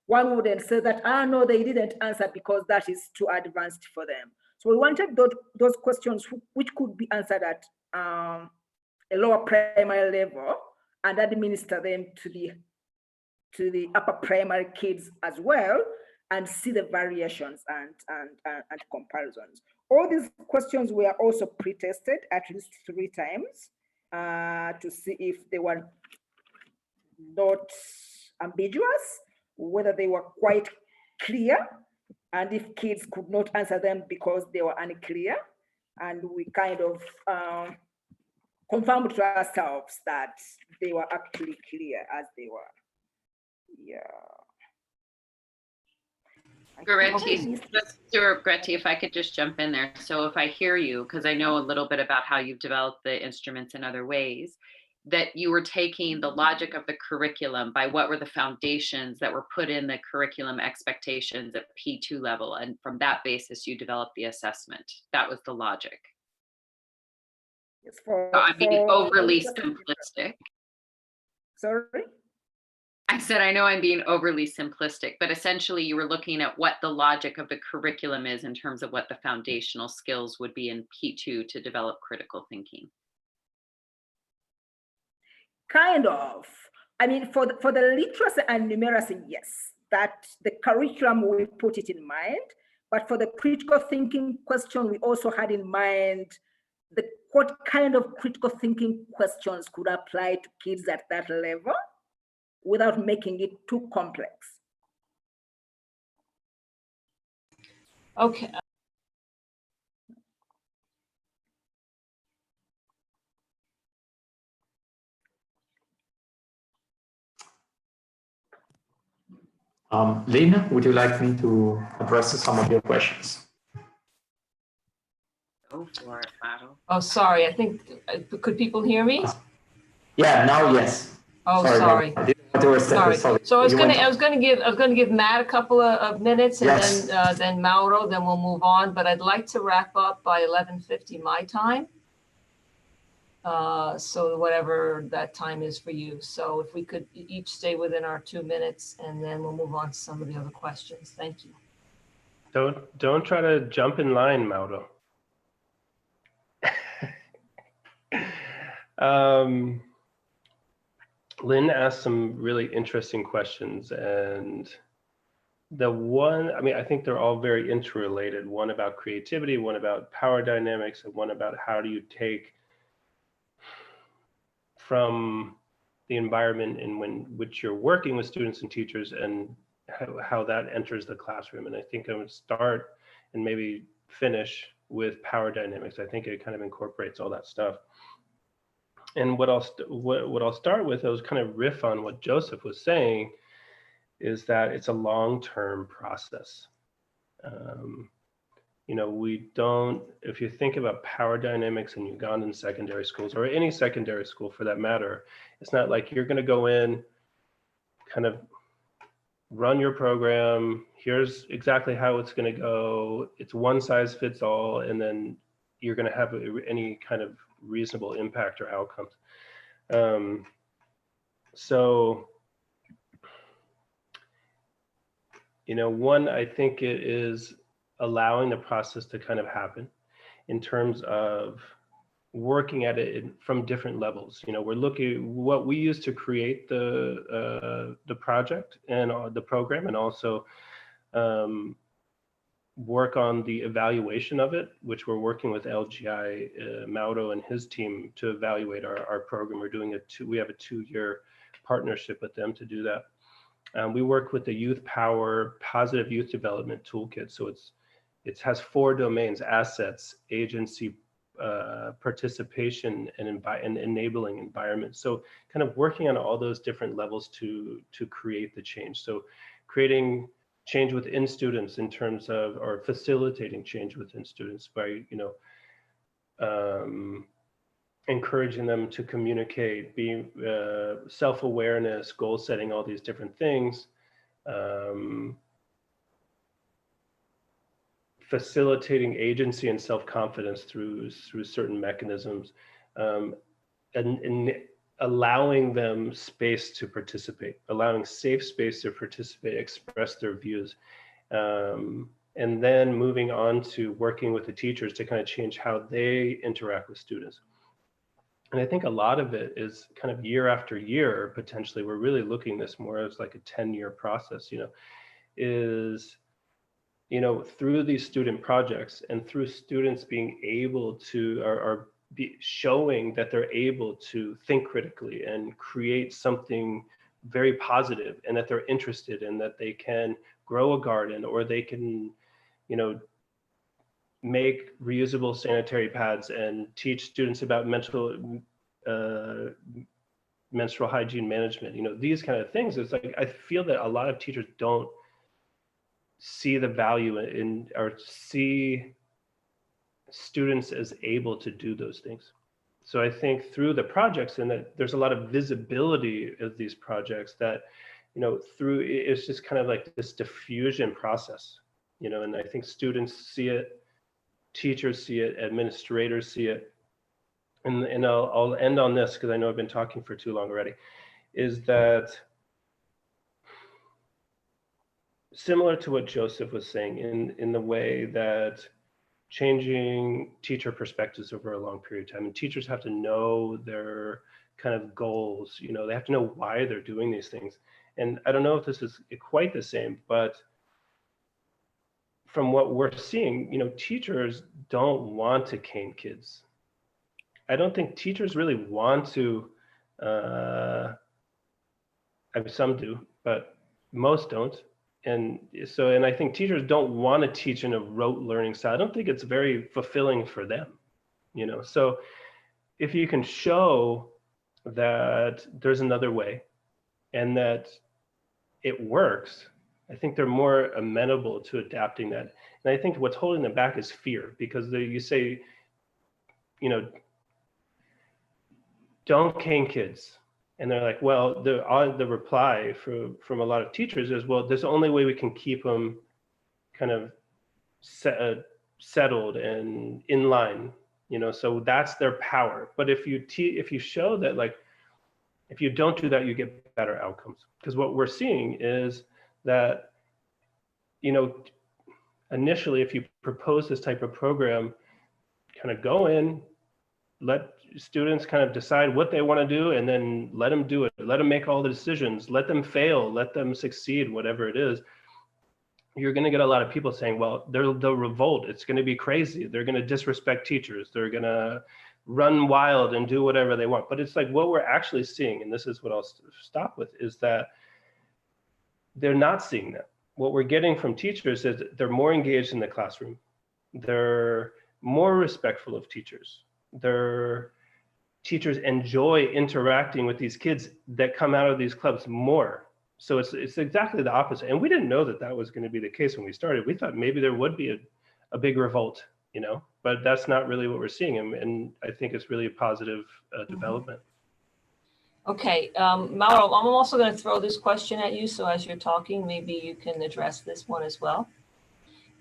one wouldn't say that, no, they didn't answer because that is too advanced for them. So we wanted those questions which could be answered at a lower primary level and administer them to the upper primary kids as well, and see the variations and comparisons. All these questions were also pre-tested at least 3 times to see if they were not ambiguous, whether they were quite clear, and if kids could not answer them because they were unclear. And we kind of confirmed to ourselves that they were actually clear as they were. Yeah. Goretti, if I could just jump in there. So if I hear you, because I know a little bit about how you've developed the instruments in other ways, that you were taking the logic of the curriculum by what were the foundations that were put in the curriculum expectations at P2 level. And from that basis, you developed the assessment. That was the logic. Yes, so I'm being overly simplistic. Sorry? I said, I know I'm being overly simplistic, but essentially you were looking at what the logic of the curriculum is in terms of what the foundational skills would be in P2 to develop critical thinking. Kind of. I mean, for the literacy and numeracy, yes, that the curriculum will put it in mind. But for the critical thinking question, we also had in mind what kind of critical thinking questions could apply to kids at that level without making it too complex. Okay. Lynn, would you like me to address some of your questions? Go for it, Mauro. Oh, sorry. I think, could people hear me? Yeah, now yes. Oh, sorry. Sorry. So I was going to give Matt a couple of minutes, and yes, then Mauro, then we'll move on. But I'd like to wrap up by 11:50 my time. So whatever that time is for you. So if we could each stay within our 2 minutes, and then we'll move on to some of the other questions. Thank you. Don't try to jump in line, Mauro. Lynn asked some really interesting questions, and the one, I mean, I think they're all very interrelated. One about creativity, one about power dynamics, and one about how do you take from the environment in which you're working with students and teachers and how that enters the classroom. And I think I would start and maybe finish with power dynamics. I think it kind of incorporates all that stuff. And what I'll start with, I was kind of riff on what Joseph was saying, is that it's a long-term process. You know, we don't, if you think about power dynamics in Ugandan secondary schools, or any secondary school for that matter, it's not like you're going to go in, kind of run your program, here's exactly how it's going to go, it's one size fits all, and then you're going to have any kind of reasonable impact or outcomes. So, you know, one, I think it is allowing the process to kind of happen in terms of working at it from different levels. You know, we're looking what we use to create the project and the program, and also work on the evaluation of it, which we're working with LGIHE, Mauro and his team to evaluate our program. We're doing we have a 2-year partnership with them to do that. We work with the Youth Power Positive Youth Development Toolkit. So it has 4 domains: assets, agency, participation, and enabling environment. So kind of working on all those different levels to create the change. So creating change within students in terms of, or facilitating change within students by, you know, encouraging them to communicate, being self-awareness, goal setting, all these different things. Facilitating agency and self-confidence through certain mechanisms, and allowing them space to participate, allowing safe space to participate, express their views, and then moving on to working with the teachers to kind of change how they interact with students. And I think a lot of it is kind of year after year, potentially, we're really looking this more as like a 10-year process, you know, is, you know, through these student projects and through students being able to, or be showing that they're able to think critically and create something very positive, and that they're interested in, that they can grow a garden, or they can, you know, make reusable sanitary pads and teach students about menstrual hygiene management, you know, these kind of things. It's like, I feel that a lot of teachers don't see the value in, or see students as able to do those things. So I think through the projects, and that there's a lot of visibility of these projects, that, you know, through, it's just kind of like this diffusion process, you know, and I think students see it, teachers see it, administrators see it. And I'll end on this, because I know I've been talking for too long already, is that similar to what Joseph was saying, in the way that changing teacher perspectives over a long period of time, and teachers have to know their kind of goals, you know, they have to know why they're doing these things. And I don't know if this is quite the same, but from what we're seeing, you know, teachers don't want to cane kids. I don't think teachers really want to, I mean, some do, but most don't. And so, and I think teachers don't want to teach in a rote learning style. I don't think it's very fulfilling for them, you know. So if you can show that there's another way and that it works, I think they're more amenable to adapting that. And I think what's holding them back is fear, because you say, you know, don't cane kids. And they're like, well, the reply from a lot of teachers is, well, there's the only way we can keep them kind of settled and in line, you know, so that's their power. But if you show that, like, if you don't do that, you get better outcomes. Because what we're seeing is that, you know, initially, if you propose this type of program, kind of go in, students kind of decide what they want to do and then let them do it, let them make all the decisions, let them fail, let them succeed, whatever it is, you're going to get a lot of people saying, well, they'll revolt. It's going to be crazy. They're going to disrespect teachers. They're going to run wild and do whatever they want. But it's like what we're actually seeing, and this is what I'll stop with, is that they're not seeing that. What we're getting from teachers is they're more engaged in the classroom. They're more respectful of teachers. Their teachers enjoy interacting with these kids that come out of these clubs more. So it's exactly the opposite. And we didn't know that that was going to be the case when we started. We thought maybe there would be a big revolt, you know, but that's not really what we're seeing. And I think it's really a positive development. Okay, Mauro, I'm also going to throw this question at you. So as you're talking, maybe you can address this one as well.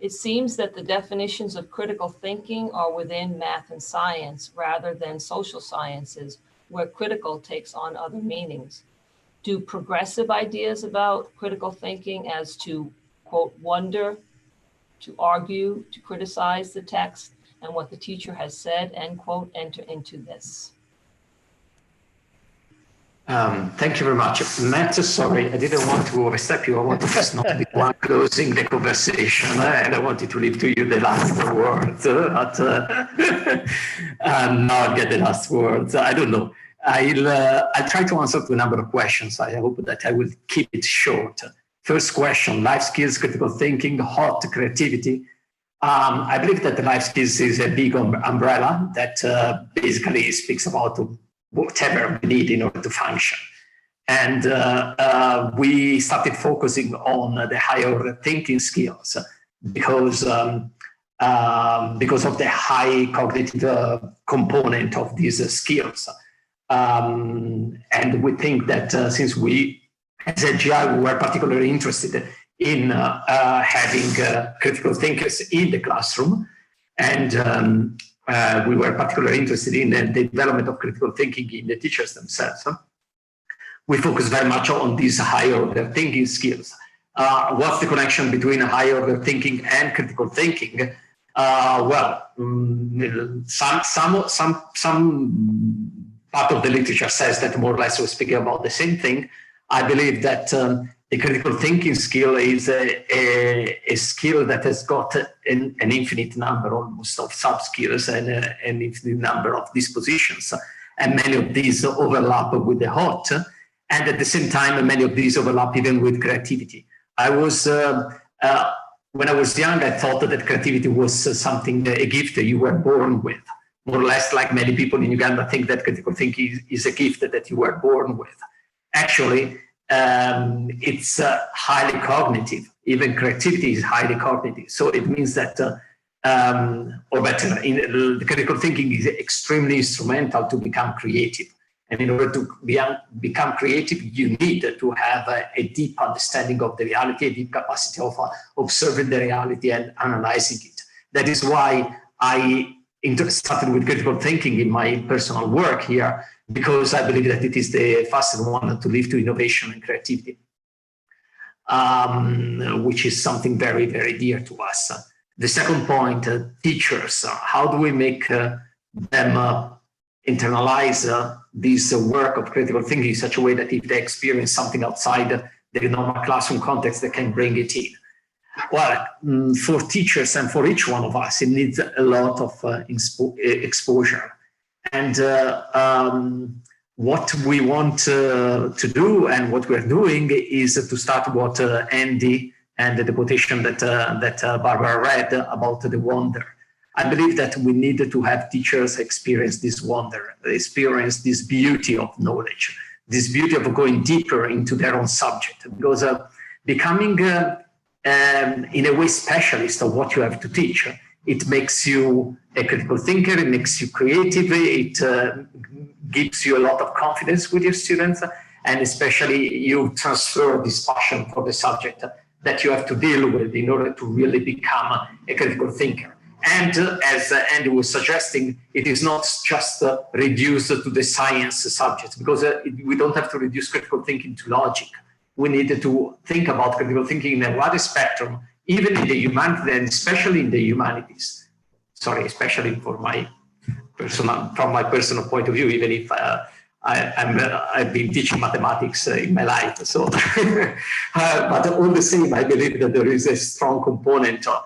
It seems that the definitions of critical thinking are within math and science rather than social sciences, where critical takes on other meanings. Do progressive ideas about critical thinking as to, quote, wonder, to argue, to criticize the text and what the teacher has said, end quote, enter into this? Thank you very much. Matt, sorry, I didn't want to overstep you. I wanted just not to be the one closing the conversation, and I wanted to leave to you the last words. But now I'll get the last words. I don't know. I'll try to answer to a number of questions. I hope that I will keep it short. First question, life skills, critical thinking, hot creativity. I believe that the life skills is a big umbrella that basically speaks about whatever we need in order to function. And we started focusing on the higher thinking skills because of the high cognitive component of these skills. And we think that since we, as LGI, we were particularly interested in having critical thinkers in the classroom, and we were particularly interested in the development of critical thinking in the teachers themselves. We focus very much on these higher order thinking skills. What's the connection between higher order thinking and critical thinking? Well, some part of the literature says that more or less we're speaking about the same thing. I believe that the critical thinking skill is a skill that has got an infinite number almost of sub-skills and an infinite number of dispositions. And many of these overlap with the hot. And at the same time, many of these overlap even with creativity. When I was young, I thought that creativity was something, a gift that you were born with. More or less like many people in Uganda think that critical thinking is a gift that you were born with. Actually, it's highly cognitive. Even creativity is highly cognitive. So it means that, or better, the critical thinking is extremely instrumental to become creative. And in order to become creative, you need to have a deep understanding of the reality, a deep capacity of observing the reality and analyzing it. That is why I started with critical thinking in my personal work here, because I believe that it is the fastest one to lead to innovation and creativity, which is something very, very dear to us. The second point, teachers, how do we make them internalize this work of critical thinking in such a way that if they experience something outside the normal classroom context, they can bring it in? Well, for teachers and for each one of us, it needs a lot of exposure. And what we want to do and what we're doing is to start what Andy and the quotation that Barbara read about the wonder. I believe that we need to have teachers experience this wonder, experience this beauty of knowledge, this beauty of going deeper into their own subject, because becoming in a way specialist of what you have to teach, it makes you a critical thinker, it makes you creative, it gives you a lot of confidence with your students, and especially you transfer this passion for the subject that you have to deal with in order to really become a critical thinker. And as Andy was suggesting, it is not just reduced to the science subjects, because we don't have to reduce critical thinking to logic. We need to think about critical thinking in a wider spectrum, even in the humanities, and especially in the humanities. Sorry, especially for my from my personal point of view, even if I've been teaching mathematics in my life. So, but all the same, I believe that there is a strong component of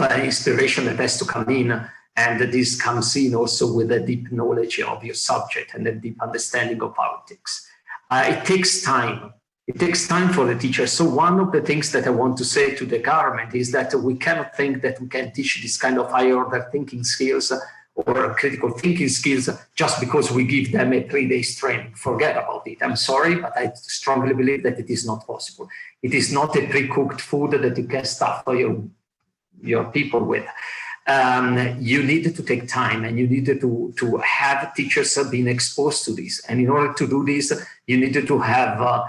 inspiration that has to come in, and this comes in also with a deep knowledge of your subject and a deep understanding of politics. It takes time. It takes time for the teacher. So one of the things that I want to say to the government is that we cannot think that we can teach this kind of higher order thinking skills or critical thinking skills just because we give them a 3 days training. Forget about it. I'm sorry, but I strongly believe that it is not possible. It is not a pre-cooked food that you can stuff your people with. You need to take time, and you need to have teachers being exposed to this. And in order to do this, you need to have a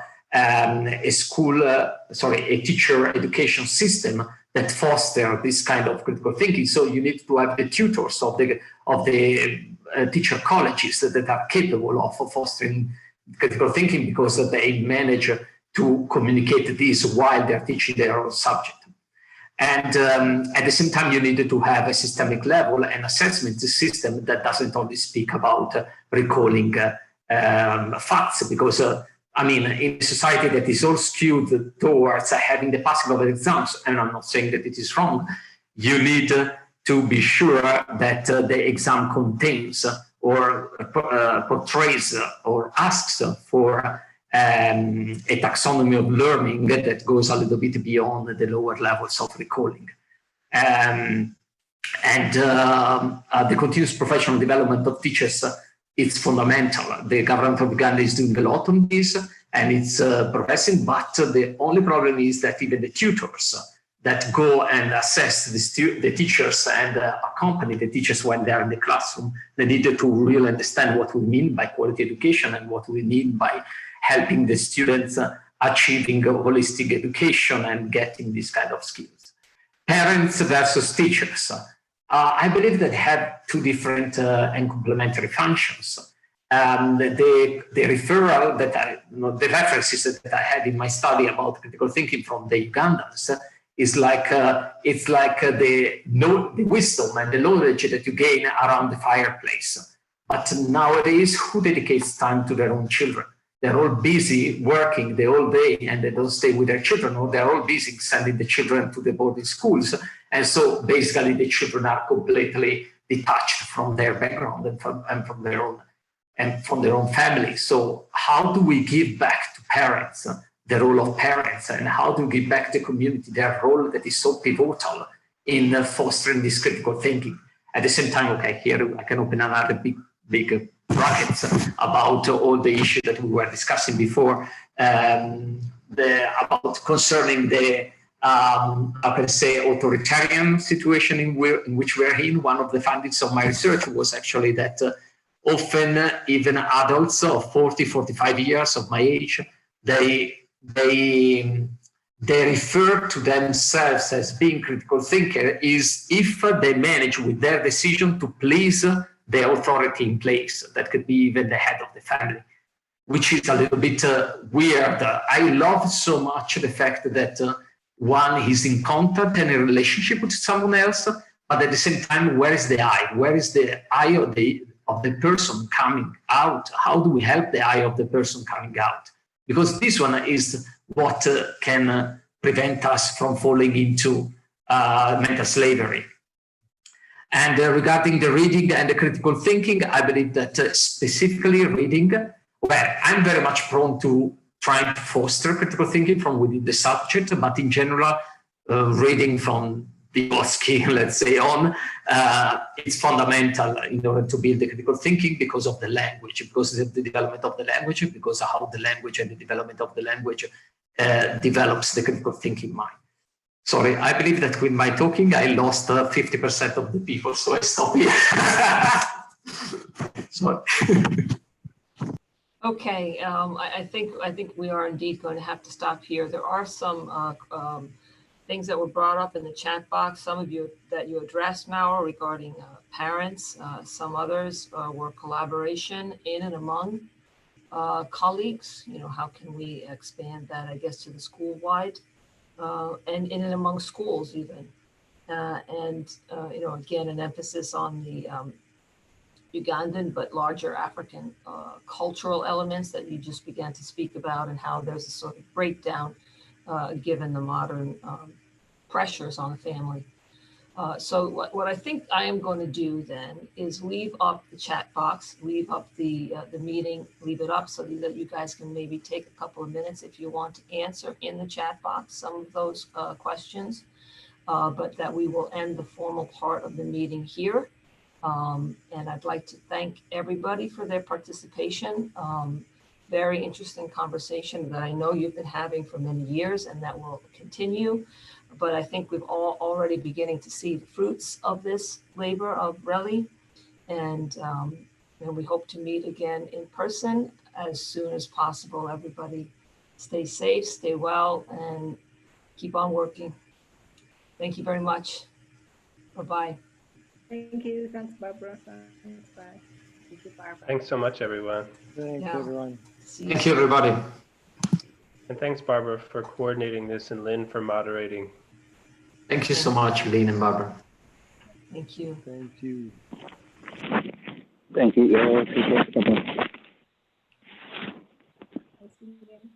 teacher education system that foster this kind of critical thinking. So you need to have the tutors of the teacher colleges that are capable of fostering critical thinking, because they manage to communicate this while they're teaching their own subject. And at the same time, you need to have a systemic level and assessment system that doesn't only speak about recalling facts, because I mean, in a society that is all skewed towards having the passing of exams, and I'm not saying that it is wrong, you need to be sure that the exam contains or portrays or asks for a taxonomy of learning that goes a little bit beyond the lower levels of recalling. The continuous professional development of teachers, it's fundamental. The government of Uganda is doing a lot on this, and it's progressing, but the only problem is that even the tutors that go and assess the teachers and accompany the teachers when they are in the classroom, they need to really understand what we mean by quality education and what we mean by helping the students achieving holistic education and getting these kind of skills. Parents versus teachers. I believe that have two different and complementary functions. The referral that the references that I had in my study about critical thinking from the Ugandans is like it's like the wisdom and the knowledge that you gain around the fireplace. But nowadays, who dedicates time to their own children? They're all busy working the whole day, and they don't stay with their children, or they're all busy sending the children to the boarding schools. And so basically the children are completely detached from their background and from their own family. So how do we give back to parents the role of parents, and how do we give back to the community their role that is so pivotal in fostering this critical thinking? At the same time, okay, here I can open another big brackets about all the issues that we were discussing before, about concerning the I can say authoritarian situation in which we're in. One of the findings of my research was actually that often even adults of 40, 45 years of my age, they refer to themselves as being critical thinker is if they manage with their decision to please the authority in place. That could be even the head of the family, which is a little bit weird. I love so much the fact that one is in contact and in a relationship with someone else, but at the same time, where is the I? Where is the I of the person coming out? How do we help the I of the person coming out? Because this one is what can prevent us from falling into mental slavery. And regarding the reading and the critical thinking, I believe that specifically reading, well, I'm very much prone to trying to foster critical thinking from within the subject, but in general, reading from Vygotsky, let's say, on, it's fundamental in order to build the critical thinking because of the language, because of the development of the language, because of how the language and the development of the language develops the critical thinking mind. Sorry, I believe that with my talking, I lost 50% of the people, so I stop here. Sorry. Okay, I think we are indeed going to have to stop here. There are some things that were brought up in the chat box. Some of you that you addressed, Mauro, regarding parents. Some others were collaboration in and among colleagues. You know, how can we expand that, I guess, to the school-wide and in and among schools even. Again, an emphasis on the Ugandan but larger African cultural elements that you just began to speak about, and how there's a sort of breakdown given the modern pressures on the family. So what I think I am going to do then is leave up the chat box, leave up the meeting, leave it up so that you guys can maybe take a couple of minutes if you want to answer in the chat box some of those questions, but that we will end the formal part of the meeting here. And I'd like to thank everybody for their participation. Very interesting conversation that I know you've been having for many years, and that will continue. But I think we've all already beginning to see the fruits of this labor of RELI, and we hope to meet again in person as soon as possible. Everybody stay safe, stay well, and keep on working. Thank you very much. Bye-bye. Thank you. Thanks, Barbara. Thanks, bye. Thank you, Barbara. Thanks so much, everyone. Thank you, everyone. Thank you, everybody. And thanks, Barbara, for coordinating this, and Lynn for moderating. Thank you so much, Lynn and Barbara. Thank you. Thank you. Thank you. Nice meeting you.